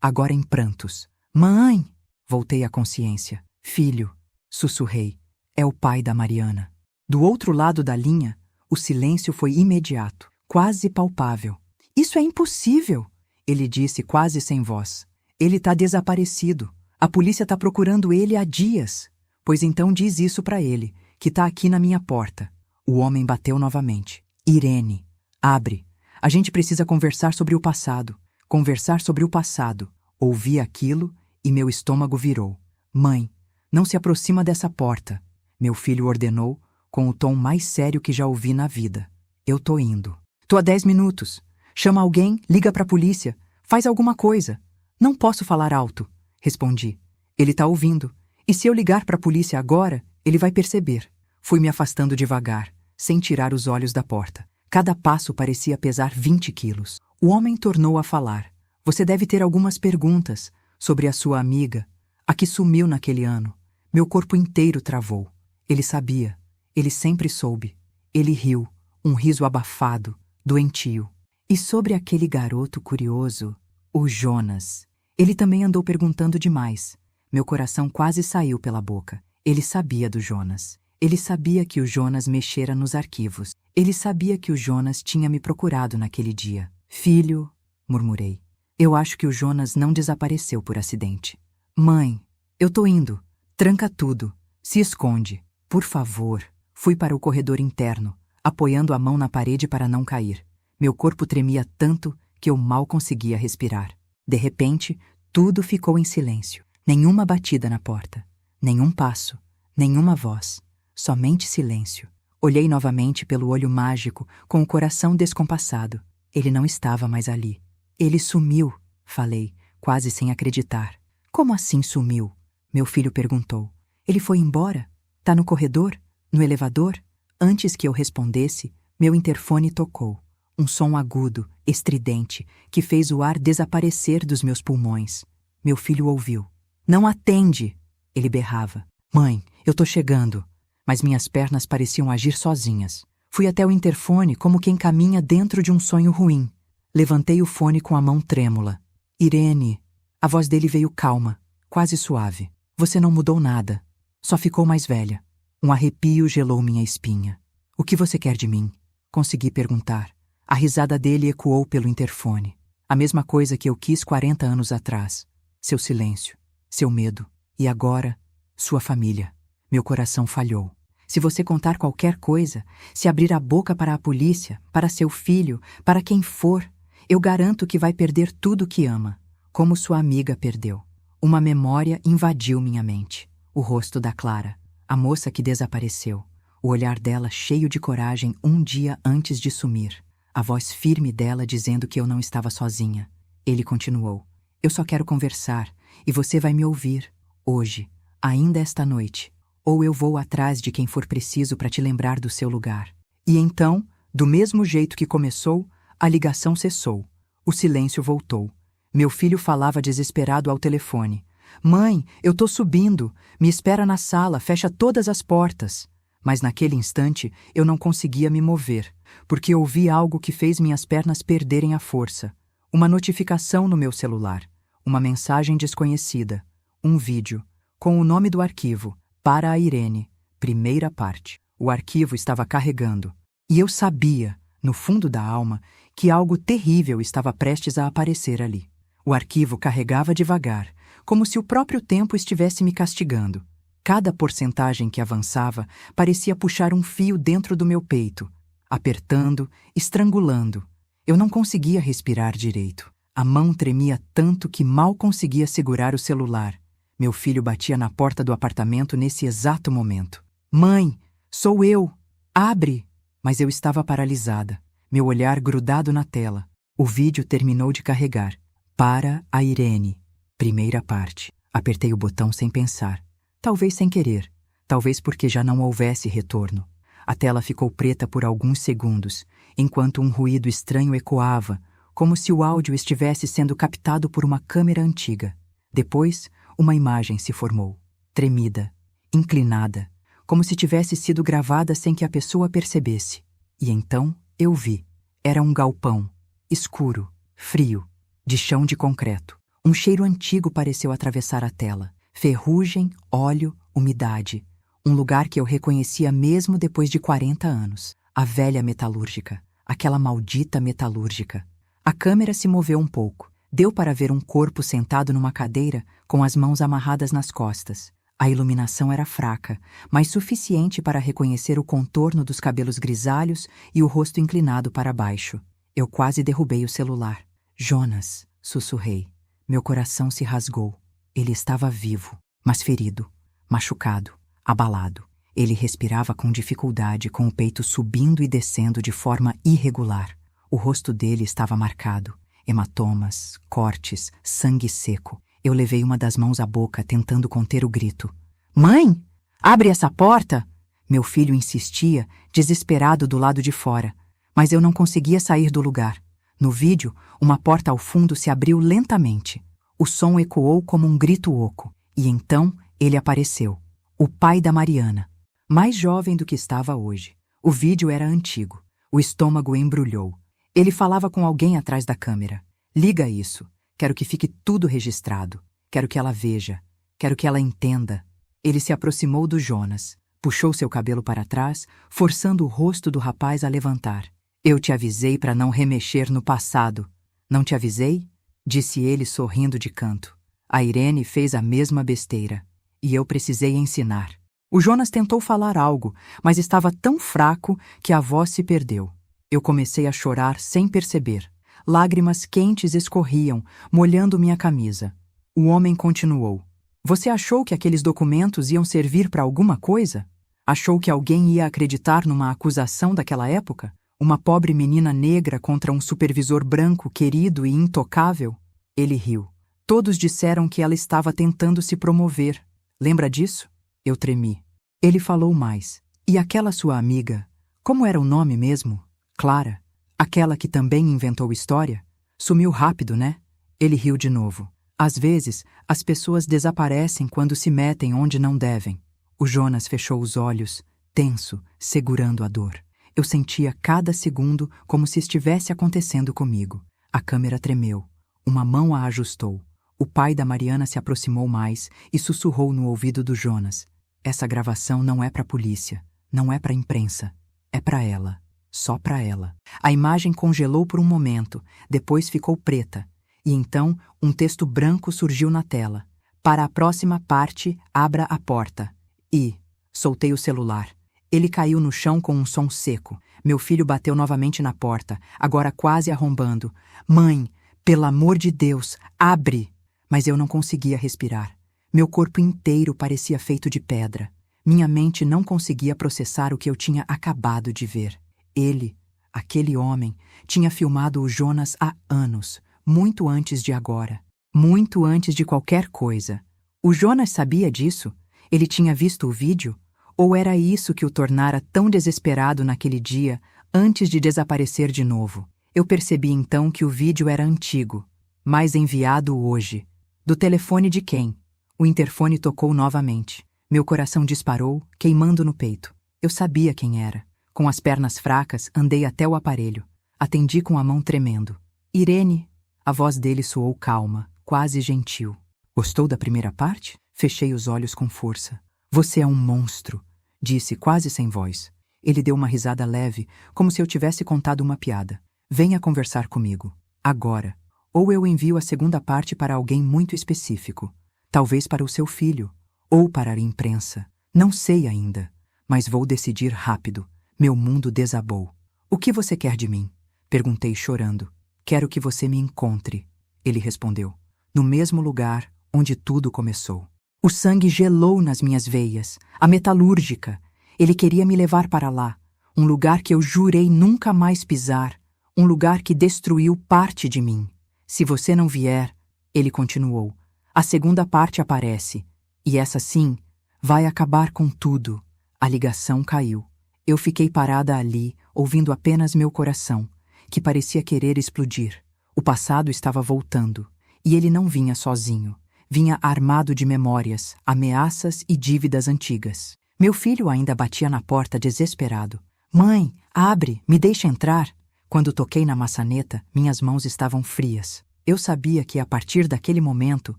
agora em prantos. Mãe! Voltei à consciência. Filho, sussurrei, é o pai da Mariana. Do outro lado da linha, o silêncio foi imediato, quase palpável. Isso é impossível, ele disse quase sem voz. Ele está desaparecido. A polícia está procurando ele há dias. Pois então diz isso para ele, que está aqui na minha porta. O homem bateu novamente. Irene, abre. A gente precisa conversar sobre o passado. Conversar sobre o passado. Ouvi aquilo e meu estômago virou. Mãe, não se aproxima dessa porta. Meu filho ordenou, com o tom mais sério que já ouvi na vida. Eu tô indo. Tô há 10 minutos. Chama alguém, liga pra polícia. Faz alguma coisa. Não posso falar alto, respondi. Ele tá ouvindo. E se eu ligar pra polícia agora, ele vai perceber. Fui me afastando devagar, sem tirar os olhos da porta. Cada passo parecia pesar 20 quilos. O homem tornou a falar. Você deve ter algumas perguntas sobre a sua amiga, a que sumiu naquele ano. Meu corpo inteiro travou. Ele sabia. Ele sempre soube. Ele riu, um riso abafado, doentio. E sobre aquele garoto curioso, o Jonas. Ele também andou perguntando demais. Meu coração quase saiu pela boca. Ele sabia do Jonas. Ele sabia que o Jonas mexera nos arquivos. Ele sabia que o Jonas tinha me procurado naquele dia. Filho, murmurei. Eu acho que o Jonas não desapareceu por acidente. Mãe, eu tô indo. Tranca tudo. Se esconde. Por favor. Fui para o corredor interno, apoiando a mão na parede para não cair. Meu corpo tremia tanto que eu mal conseguia respirar. De repente, tudo ficou em silêncio. Nenhuma batida na porta. Nenhum passo. Nenhuma voz. Somente silêncio. Olhei novamente pelo olho mágico, com o coração descompassado. Ele não estava mais ali. Ele sumiu, falei, quase sem acreditar. Como assim sumiu? Meu filho perguntou. Ele foi embora? Tá no corredor? No elevador? Antes que eu respondesse, meu interfone tocou. Um som agudo, estridente, que fez o ar desaparecer dos meus pulmões. Meu filho ouviu. Não atende! Ele berrava. Mãe, eu tô chegando. Mas minhas pernas pareciam agir sozinhas. Fui até o interfone como quem caminha dentro de um sonho ruim. Levantei o fone com a mão trêmula. Irene. A voz dele veio calma, quase suave. Você não mudou nada. Só ficou mais velha. Um arrepio gelou minha espinha. O que você quer de mim? Consegui perguntar. A risada dele ecoou pelo interfone. A mesma coisa que eu quis 40 anos atrás. Seu silêncio, seu medo. E agora, sua família. Meu coração falhou. Se você contar qualquer coisa, se abrir a boca para a polícia, para seu filho, para quem for, eu garanto que vai perder tudo que ama, como sua amiga perdeu. Uma memória invadiu minha mente. O rosto da Clara. A moça que desapareceu, o olhar dela cheio de coragem um dia antes de sumir, a voz firme dela dizendo que eu não estava sozinha. Ele continuou. Eu só quero conversar, e você vai me ouvir, hoje, ainda esta noite, ou eu vou atrás de quem for preciso para te lembrar do seu lugar. E então, do mesmo jeito que começou, a ligação cessou. O silêncio voltou. Meu filho falava desesperado ao telefone. Mãe, eu tô subindo. Me espera na sala, fecha todas as portas. Mas naquele instante eu não conseguia me mover, porque ouvi algo que fez minhas pernas perderem a força. Uma notificação no meu celular. Uma mensagem desconhecida. Um vídeo. Com o nome do arquivo. Para a Irene. Primeira parte. O arquivo estava carregando. E eu sabia, no fundo da alma, que algo terrível estava prestes a aparecer ali. O arquivo carregava devagar, como se o próprio tempo estivesse me castigando. Cada porcentagem que avançava parecia puxar um fio dentro do meu peito, apertando, estrangulando. Eu não conseguia respirar direito. A mão tremia tanto que mal conseguia segurar o celular. Meu filho batia na porta do apartamento nesse exato momento. Mãe, sou eu! Abre! Mas eu estava paralisada, meu olhar grudado na tela. O vídeo terminou de carregar. Para a Irene. Primeira parte. Apertei o botão sem pensar. Talvez sem querer. Talvez porque já não houvesse retorno. A tela ficou preta por alguns segundos, enquanto um ruído estranho ecoava, como se o áudio estivesse sendo captado por uma câmera antiga. Depois, uma imagem se formou, tremida, inclinada, como se tivesse sido gravada sem que a pessoa percebesse. E então eu vi. Era um galpão, escuro, frio, de chão de concreto. Um cheiro antigo pareceu atravessar a tela. Ferrugem, óleo, umidade. Um lugar que eu reconhecia mesmo depois de 40 anos. A velha metalúrgica. Aquela maldita metalúrgica. A câmera se moveu um pouco. Deu para ver um corpo sentado numa cadeira, com as mãos amarradas nas costas. A iluminação era fraca, mas suficiente para reconhecer o contorno dos cabelos grisalhos e o rosto inclinado para baixo. Eu quase derrubei o celular. Jonas, sussurrei. Meu coração se rasgou. Ele estava vivo, mas ferido, machucado, abalado. Ele respirava com dificuldade, com o peito subindo e descendo de forma irregular. O rosto dele estava marcado. Hematomas, cortes, sangue seco. Eu levei uma das mãos à boca, tentando conter o grito. Mãe! Abre essa porta! Meu filho insistia, desesperado do lado de fora. Mas eu não conseguia sair do lugar. No vídeo, uma porta ao fundo se abriu lentamente. O som ecoou como um grito oco. E então ele apareceu. O pai da Mariana. Mais jovem do que estava hoje. O vídeo era antigo. O estômago embrulhou. Ele falava com alguém atrás da câmera. Liga isso. Quero que fique tudo registrado. Quero que ela veja. Quero que ela entenda. Ele se aproximou do Jonas. Puxou seu cabelo para trás, forçando o rosto do rapaz a levantar. Eu te avisei para não remexer no passado. Não te avisei? Disse ele sorrindo de canto. A Irene fez a mesma besteira. E eu precisei ensinar. O Jonas tentou falar algo, mas estava tão fraco que a voz se perdeu. Eu comecei a chorar sem perceber. Lágrimas quentes escorriam, molhando minha camisa. O homem continuou. Você achou que aqueles documentos iam servir para alguma coisa? Achou que alguém ia acreditar numa acusação daquela época? Uma pobre menina negra contra um supervisor branco querido e intocável? Ele riu. Todos disseram que ela estava tentando se promover. Lembra disso? Eu tremi. Ele falou mais. E aquela sua amiga? Como era o nome mesmo? Clara. Aquela que também inventou história? Sumiu rápido, né? Ele riu de novo. Às vezes, as pessoas desaparecem quando se metem onde não devem. O Jonas fechou os olhos, tenso, segurando a dor. Eu sentia cada segundo como se estivesse acontecendo comigo. A câmera tremeu. Uma mão a ajustou. O pai da Mariana se aproximou mais e sussurrou no ouvido do Jonas. Essa gravação não é para a polícia, não é para a imprensa. É para ela. Só para ela. A imagem congelou por um momento, depois ficou preta. E então, um texto branco surgiu na tela. Para a próxima parte, abra a porta. E soltei o celular. Ele caiu no chão com um som seco. Meu filho bateu novamente na porta, agora quase arrombando. Mãe, pelo amor de Deus, abre! Mas eu não conseguia respirar. Meu corpo inteiro parecia feito de pedra. Minha mente não conseguia processar o que eu tinha acabado de ver. Ele, aquele homem, tinha filmado o Jonas há anos, muito antes de agora, muito antes de qualquer coisa. O Jonas sabia disso? Ele tinha visto o vídeo? Ou era isso que o tornara tão desesperado naquele dia, antes de desaparecer de novo? Eu percebi então que o vídeo era antigo, mas enviado hoje. Do telefone de quem? O interfone tocou novamente. Meu coração disparou, queimando no peito. Eu sabia quem era. Com as pernas fracas, andei até o aparelho. Atendi com a mão tremendo. Irene! A voz dele soou calma, quase gentil. Gostou da primeira parte? Fechei os olhos com força. Você é um monstro, disse quase sem voz. Ele deu uma risada leve, como se eu tivesse contado uma piada. Venha conversar comigo. Agora. Ou eu envio a segunda parte para alguém muito específico. Talvez para o seu filho. Ou para a imprensa. Não sei ainda. Mas vou decidir rápido. Meu mundo desabou. O que você quer de mim? Perguntei chorando. Quero que você me encontre. Ele respondeu. No mesmo lugar onde tudo começou. O sangue gelou nas minhas veias. A metalúrgica. Ele queria me levar para lá. Um lugar que eu jurei nunca mais pisar. Um lugar que destruiu parte de mim. Se você não vier, ele continuou, A segunda parte aparece. E essa sim, vai acabar com tudo. A ligação caiu. Eu fiquei parada ali, ouvindo apenas meu coração, que parecia querer explodir. O passado estava voltando. E ele não vinha sozinho. Vinha armado de memórias, ameaças e dívidas antigas. Meu filho ainda batia na porta desesperado. Mãe, abre, me deixa entrar. Quando toquei na maçaneta, minhas mãos estavam frias. Eu sabia que a partir daquele momento,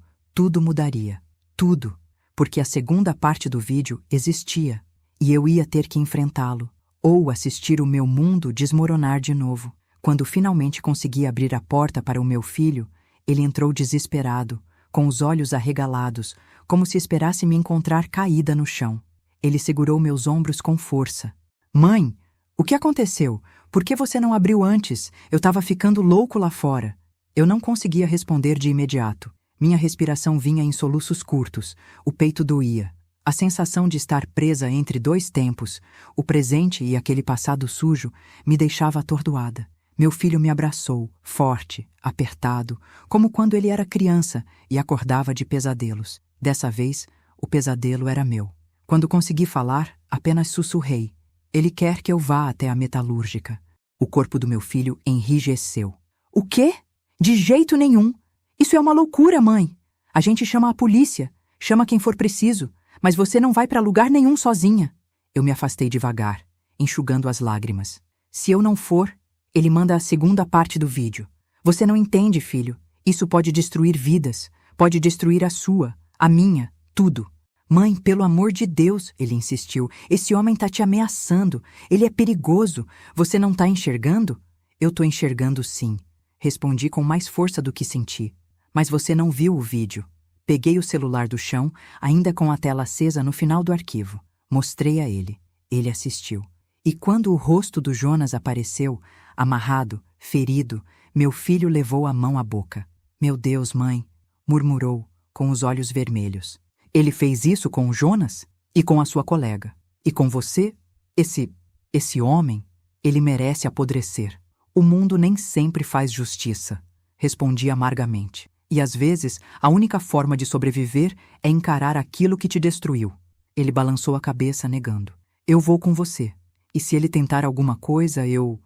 tudo mudaria. Tudo. Porque a segunda parte do vídeo existia. E eu ia ter que enfrentá-lo. Ou assistir o meu mundo desmoronar de novo. Quando finalmente consegui abrir a porta para o meu filho, ele entrou desesperado, com os olhos arregalados, como se esperasse me encontrar caída no chão. Ele segurou meus ombros com força. Mãe, o que aconteceu? Por que você não abriu antes? Eu estava ficando louco lá fora. Eu não conseguia responder de imediato. Minha respiração vinha em soluços curtos. O peito doía. A sensação de estar presa entre dois tempos, o presente e aquele passado sujo, me deixava atordoada. Meu filho me abraçou, forte, apertado, como quando ele era criança e acordava de pesadelos. Dessa vez, o pesadelo era meu. Quando consegui falar, apenas sussurrei. Ele quer que eu vá até a metalúrgica. O corpo do meu filho enrijeceu. O quê? De jeito nenhum! Isso é uma loucura, mãe! A gente chama a polícia, chama quem for preciso, mas você não vai para lugar nenhum sozinha. Eu me afastei devagar, enxugando as lágrimas. Se eu não for, ele manda a segunda parte do vídeo. Você não entende, filho. Isso pode destruir vidas, pode destruir a sua, a minha, tudo. Mãe, pelo amor de Deus, ele insistiu. Esse homem tá te ameaçando. Ele é perigoso. Você não tá enxergando? Eu tô enxergando sim. Respondi com mais força do que senti. Mas você não viu o vídeo. Peguei o celular do chão, ainda com a tela acesa no final do arquivo. Mostrei a ele. Ele assistiu. E quando o rosto do Jonas apareceu, amarrado, ferido, meu filho levou a mão à boca. Meu Deus, mãe, murmurou, com os olhos vermelhos. Ele fez isso com o Jonas? E com a sua colega? E com você? Esse homem? Ele merece apodrecer. O mundo nem sempre faz justiça, respondi amargamente. E às vezes, a única forma de sobreviver é encarar aquilo que te destruiu. Ele balançou a cabeça, negando. Eu vou com você. E se ele tentar alguma coisa, eu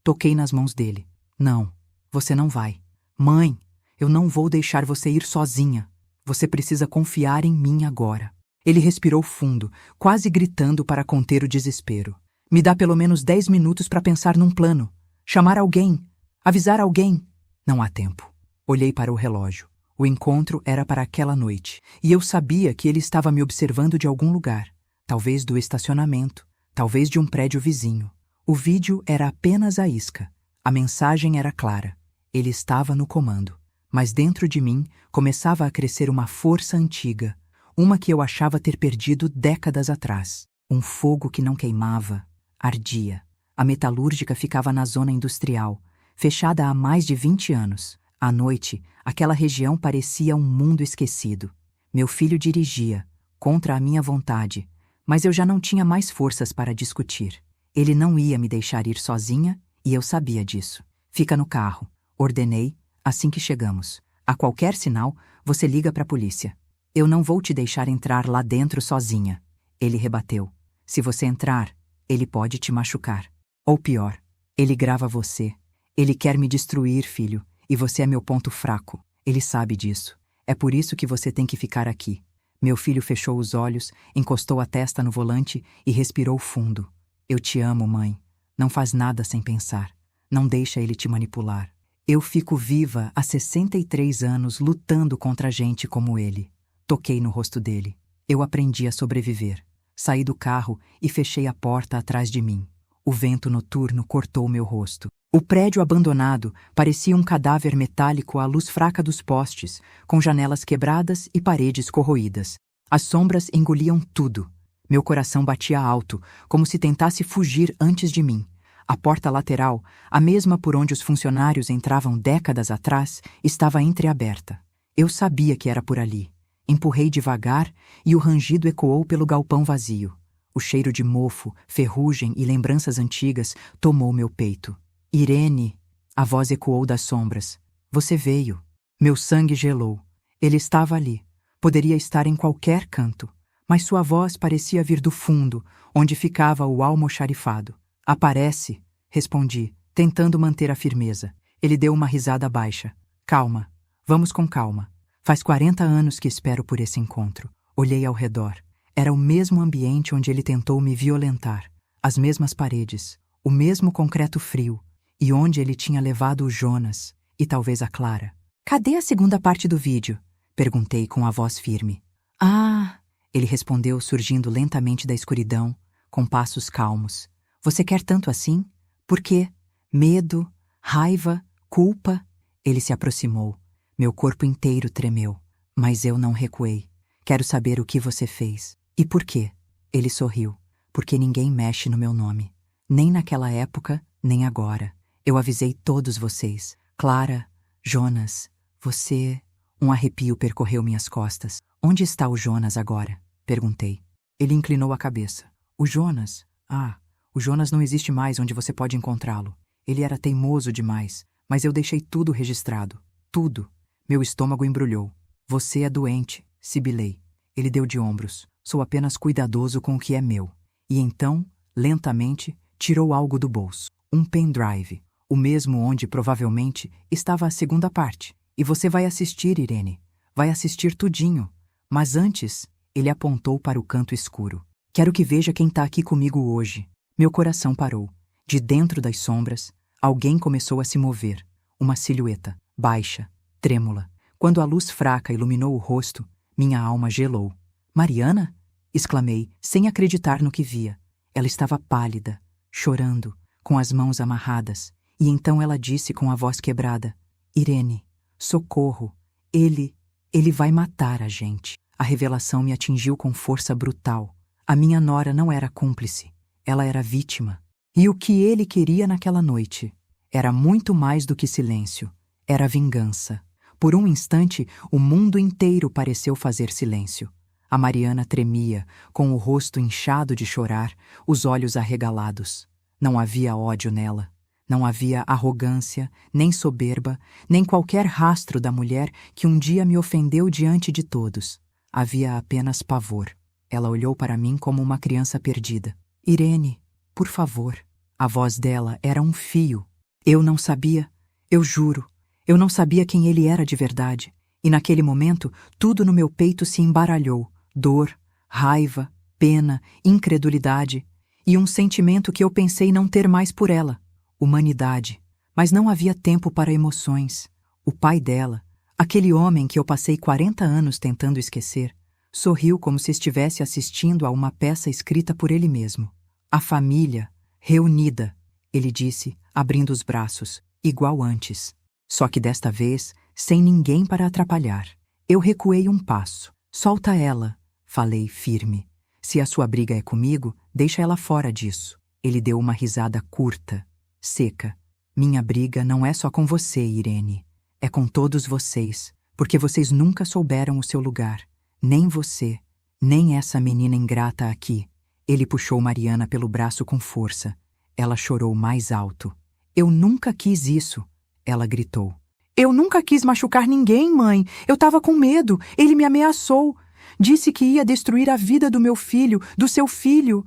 toquei nas mãos dele. Não, você não vai. Mãe, eu não vou deixar você ir sozinha. Você precisa confiar em mim agora. Ele respirou fundo, quase gritando para conter o desespero. Me dá pelo menos 10 minutos para pensar num plano. Chamar alguém. Avisar alguém. Não há tempo. Olhei para o relógio. O encontro era para aquela noite. E eu sabia que ele estava me observando de algum lugar. Talvez do estacionamento. Talvez de um prédio vizinho. O vídeo era apenas a isca. A mensagem era clara. Ele estava no comando. Mas dentro de mim começava a crescer uma força antiga. Uma que eu achava ter perdido décadas atrás. Um fogo que não queimava, ardia. A metalúrgica ficava na zona industrial, fechada há mais de 20 anos. À noite, aquela região parecia um mundo esquecido. Meu filho dirigia, contra a minha vontade, mas eu já não tinha mais forças para discutir. Ele não ia me deixar ir sozinha e eu sabia disso. Fica no carro, ordenei, assim que chegamos. A qualquer sinal, você liga para a polícia. Eu não vou te deixar entrar lá dentro sozinha. Ele rebateu. Se você entrar, ele pode te machucar. Ou pior, ele grava você. Ele quer me destruir, filho, e você é meu ponto fraco. Ele sabe disso. É por isso que você tem que ficar aqui. Meu filho fechou os olhos, encostou a testa no volante e respirou fundo. Eu te amo, mãe. Não faz nada sem pensar. Não deixa ele te manipular. Eu fico viva há 63 anos lutando contra gente como ele. Toquei no rosto dele. Eu aprendi a sobreviver. Saí do carro e fechei a porta atrás de mim. O vento noturno cortou meu rosto. O prédio abandonado parecia um cadáver metálico à luz fraca dos postes, com janelas quebradas e paredes corroídas. As sombras engoliam tudo. Meu coração batia alto, como se tentasse fugir antes de mim. A porta lateral, a mesma por onde os funcionários entravam décadas atrás, estava entreaberta. Eu sabia que era por ali. Empurrei devagar e o rangido ecoou pelo galpão vazio. O cheiro de mofo, ferrugem e lembranças antigas tomou meu peito. Irene, a voz ecoou das sombras. Você veio. Meu sangue gelou. Ele estava ali. Poderia estar em qualquer canto, mas sua voz parecia vir do fundo, onde ficava o almoxarifado. Aparece, respondi, tentando manter a firmeza. Ele deu uma risada baixa. Calma, vamos com calma. Faz 40 anos que espero por esse encontro. Olhei ao redor. Era o mesmo ambiente onde ele tentou me violentar. As mesmas paredes, o mesmo concreto frio, e onde ele tinha levado o Jonas, e talvez a Clara. Cadê a segunda parte do vídeo? Perguntei com a voz firme. Ah, ele respondeu surgindo lentamente da escuridão, com passos calmos. Você quer tanto assim? Por quê? Medo, raiva, culpa? Ele se aproximou. Meu corpo inteiro tremeu, mas eu não recuei. Quero saber o que você fez. E por quê? Ele sorriu. Porque ninguém mexe no meu nome. Nem naquela época, nem agora. Eu avisei todos vocês. Clara, Jonas, você... Um arrepio percorreu minhas costas. Onde está o Jonas agora? Perguntei. Ele inclinou a cabeça. O Jonas? Ah, o Jonas não existe mais onde você pode encontrá-lo. Ele era teimoso demais, mas eu deixei tudo registrado. Tudo. Meu estômago embrulhou. Você é doente, sibilei. Ele deu de ombros. Sou apenas cuidadoso com o que é meu. E então, lentamente, tirou algo do bolso. Um pendrive. O mesmo onde, provavelmente, estava a segunda parte. E você vai assistir, Irene. Vai assistir tudinho. Mas antes, ele apontou para o canto escuro. Quero que veja quem está aqui comigo hoje. Meu coração parou. De dentro das sombras, alguém começou a se mover. Uma silhueta, baixa, trêmula. Quando a luz fraca iluminou o rosto, minha alma gelou. Mariana? Exclamei, sem acreditar no que via. Ela estava pálida, chorando, com as mãos amarradas. E então ela disse com a voz quebrada: Irene, socorro, ele vai matar a gente. A revelação me atingiu com força brutal. A minha nora não era cúmplice, ela era vítima. E o que ele queria naquela noite era muito mais do que silêncio, era vingança. Por um instante, o mundo inteiro pareceu fazer silêncio. A Mariana tremia, com o rosto inchado de chorar, os olhos arregalados. Não havia ódio nela. Não havia arrogância, nem soberba, nem qualquer rastro da mulher que um dia me ofendeu diante de todos. Havia apenas pavor. Ela olhou para mim como uma criança perdida. Irene, por favor. A voz dela era um fio. Eu não sabia, eu juro, eu não sabia quem ele era de verdade. E naquele momento, tudo no meu peito se embaralhou. Dor, raiva, pena, incredulidade e um sentimento que eu pensei não ter mais por ela. Humanidade. Mas não havia tempo para emoções. O pai dela, aquele homem que eu passei 40 anos tentando esquecer, sorriu como se estivesse assistindo a uma peça escrita por ele mesmo. A família, reunida, ele disse, abrindo os braços, igual antes. Só que desta vez, sem ninguém para atrapalhar. Eu recuei um passo. Solta ela, falei firme. Se a sua briga é comigo, deixa ela fora disso. Ele deu uma risada curta, seca. Minha briga não é só com você, Irene. É com todos vocês, porque vocês nunca souberam o seu lugar. Nem você, nem essa menina ingrata aqui. Ele puxou Mariana pelo braço com força. Ela chorou mais alto. Eu nunca quis isso, ela gritou. Eu nunca quis machucar ninguém, mãe. Eu estava com medo. Ele me ameaçou. Disse que ia destruir a vida do meu filho, do seu filho.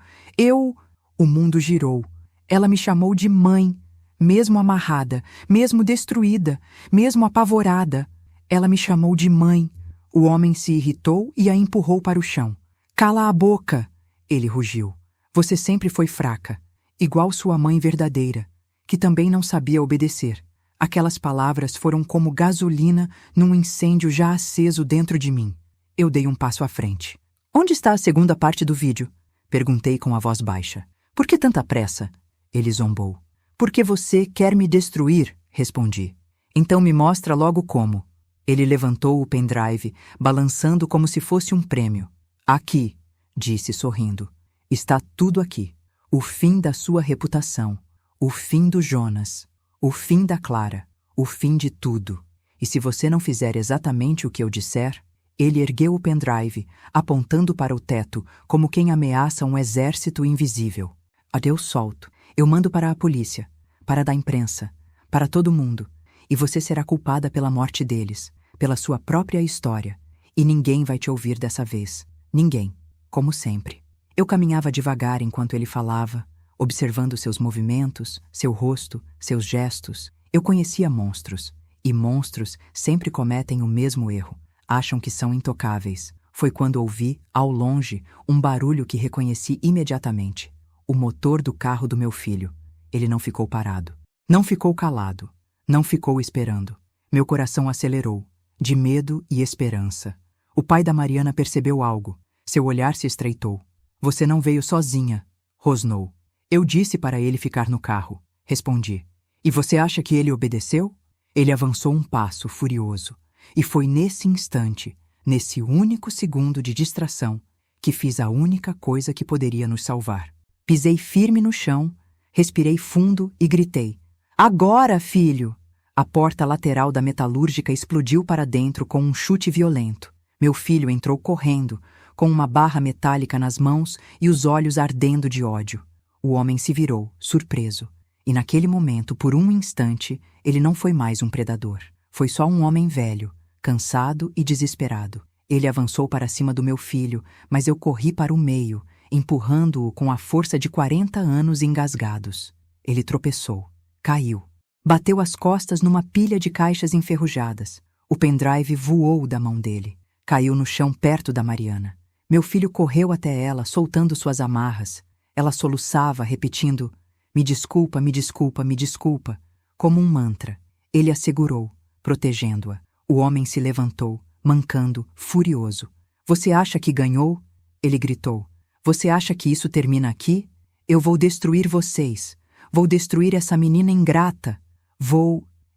O mundo girou. Ela me chamou de mãe, mesmo amarrada, mesmo destruída, mesmo apavorada. Ela me chamou de mãe. O homem se irritou e a empurrou para o chão. Cala a boca, ele rugiu. Você sempre foi fraca, igual sua mãe verdadeira, que também não sabia obedecer. Aquelas palavras foram como gasolina num incêndio já aceso dentro de mim. Eu dei um passo à frente. Onde está a segunda parte do vídeo? Perguntei com a voz baixa. Por que tanta pressa? Ele zombou. Porque você quer me destruir, respondi. Então me mostra logo como. Ele levantou o pendrive, balançando como se fosse um prêmio. Aqui, disse sorrindo. Está tudo aqui. O fim da sua reputação. O fim do Jonas. O fim da Clara. O fim de tudo. E se você não fizer exatamente o que eu disser... Ele ergueu o pendrive, apontando para o teto, como quem ameaça um exército invisível. Adeus, solto. Eu mando para a polícia, para a da imprensa, para todo mundo. E você será culpada pela morte deles, pela sua própria história, e ninguém vai te ouvir dessa vez. Ninguém, como sempre. Eu caminhava devagar enquanto ele falava, observando seus movimentos, seu rosto, seus gestos. Eu conhecia monstros, e monstros sempre cometem o mesmo erro. Acham que são intocáveis. Foi quando ouvi, ao longe, um barulho que reconheci imediatamente. O motor do carro do meu filho. Ele não ficou parado. Não ficou calado. Não ficou esperando. Meu coração acelerou, de medo e esperança. O pai da Mariana percebeu algo. Seu olhar se estreitou. Você não veio sozinha, rosnou. Eu disse para ele ficar no carro. Respondi. E você acha que ele obedeceu? Ele avançou um passo, furioso. E foi nesse instante, nesse único segundo de distração, que fiz a única coisa que poderia nos salvar. Pisei firme no chão, respirei fundo e gritei. Agora, filho! A porta lateral da metalúrgica explodiu para dentro com um chute violento. Meu filho entrou correndo, com uma barra metálica nas mãos e os olhos ardendo de ódio. O homem se virou, surpreso. E naquele momento, por um instante, ele não foi mais um predador. Foi só um homem velho, cansado e desesperado. Ele avançou para cima do meu filho, mas eu corri para o meio, empurrando-o com a força de 40 anos engasgados. Ele tropeçou, caiu. Bateu as costas numa pilha de caixas enferrujadas. O pendrive voou da mão dele. Caiu no chão perto da Mariana. Meu filho correu até ela, soltando suas amarras. Ela soluçava, repetindo, me desculpa, me desculpa, me desculpa, como um mantra. Ele a segurou, protegendo-a. O homem se levantou, mancando, furioso. Você acha que ganhou? Ele gritou. Você acha que isso termina aqui? Eu vou destruir vocês. Vou destruir essa menina ingrata.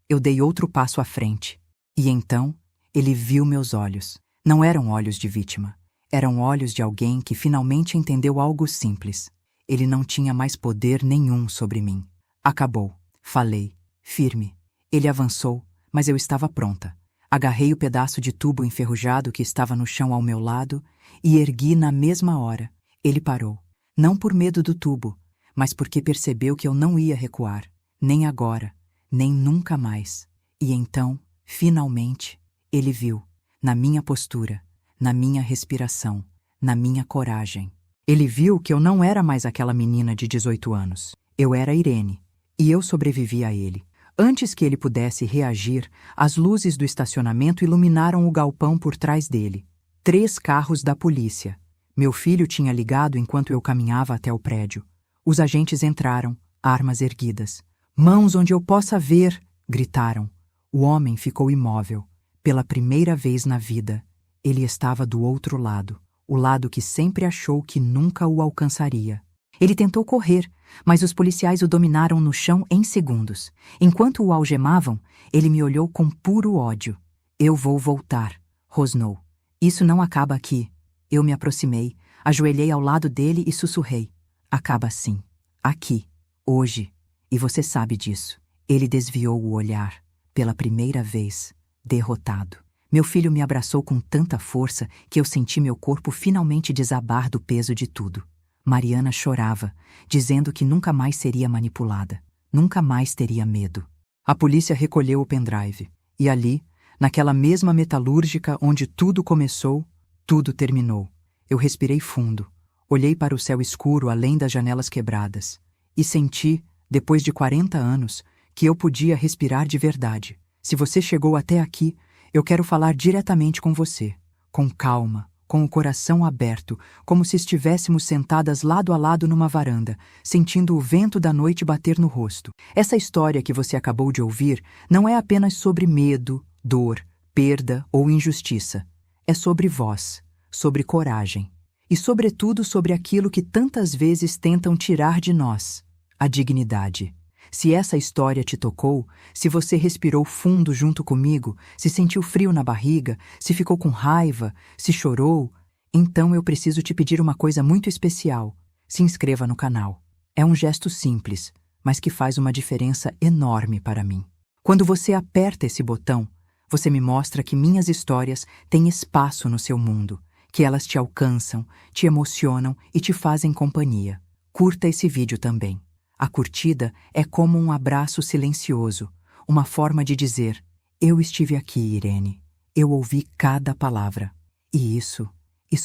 Eu dei outro passo à frente. E então, ele viu meus olhos. Não eram olhos de vítima. Eram olhos de alguém que finalmente entendeu algo simples. Ele não tinha mais poder nenhum sobre mim. Acabou. Falei, firme. Ele avançou, mas eu estava pronta. Agarrei o pedaço de tubo enferrujado que estava no chão ao meu lado e ergui na mesma hora. Ele parou. Não por medo do tubo, mas porque percebeu que eu não ia recuar. Nem agora, nem nunca mais. E então, finalmente, ele viu. Na minha postura, na minha respiração, na minha coragem. Ele viu que eu não era mais aquela menina de 18 anos. Eu era Irene, e eu sobrevivi a ele. Antes que ele pudesse reagir, as luzes do estacionamento iluminaram o galpão por trás dele. 3 carros da polícia. Meu filho tinha ligado enquanto eu caminhava até o prédio. Os agentes entraram, armas erguidas. Mãos onde eu possa ver, gritaram. O homem ficou imóvel. Pela primeira vez na vida, ele estava do outro lado, o lado que sempre achou que nunca o alcançaria. Ele tentou correr, mas os policiais o dominaram no chão em segundos. Enquanto o algemavam, ele me olhou com puro ódio. Eu vou voltar, rosnou. Isso não acaba aqui. Eu me aproximei, ajoelhei ao lado dele e sussurrei. Acaba assim. Aqui. Hoje. E você sabe disso. Ele desviou o olhar. Pela primeira vez. Derrotado. Meu filho me abraçou com tanta força que eu senti meu corpo finalmente desabar do peso de tudo. Mariana chorava, dizendo que nunca mais seria manipulada, nunca mais teria medo. A polícia recolheu o pendrive, e ali, naquela mesma metalúrgica onde tudo começou, tudo terminou. Eu respirei fundo, olhei para o céu escuro além das janelas quebradas, e senti, depois de 40 anos, que eu podia respirar de verdade. Se você chegou até aqui, eu quero falar diretamente com você, com calma, com o coração aberto, como se estivéssemos sentadas lado a lado numa varanda, sentindo o vento da noite bater no rosto. Essa história que você acabou de ouvir não é apenas sobre medo, dor, perda ou injustiça. É sobre voz, sobre coragem e, sobretudo, sobre aquilo que tantas vezes tentam tirar de nós, a dignidade. Se essa história te tocou, se você respirou fundo junto comigo, se sentiu frio na barriga, se ficou com raiva, se chorou, então eu preciso te pedir uma coisa muito especial. Se inscreva no canal. É um gesto simples, mas que faz uma diferença enorme para mim. Quando você aperta esse botão, você me mostra que minhas histórias têm espaço no seu mundo, que elas te alcançam, te emocionam e te fazem companhia. Curta esse vídeo também. A curtida é como um abraço silencioso, uma forma de dizer: eu estive aqui, Irene. Eu ouvi cada palavra. E isso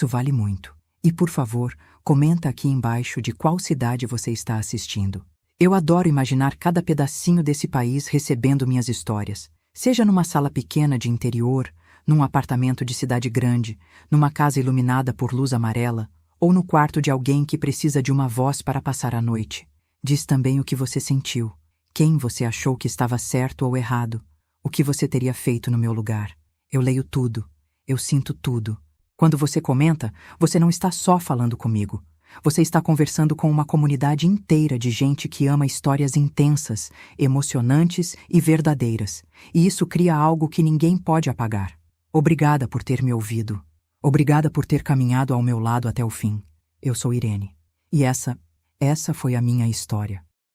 vale muito. E por favor, comenta aqui embaixo de qual cidade você está assistindo. Eu adoro imaginar cada pedacinho desse país recebendo minhas histórias. Seja numa sala pequena de interior, num apartamento de cidade grande, numa casa iluminada por luz amarela, ou no quarto de alguém que precisa de uma voz para passar a noite. Diz também o que você sentiu, quem você achou que estava certo ou errado, o que você teria feito no meu lugar. Eu leio tudo, eu sinto tudo. Quando você comenta, você não está só falando comigo. Você está conversando com uma comunidade inteira de gente que ama histórias intensas, emocionantes e verdadeiras. E isso cria algo que ninguém pode apagar. Obrigada por ter me ouvido. Obrigada por ter caminhado ao meu lado até o fim. Eu sou Irene. E essa foi a minha história.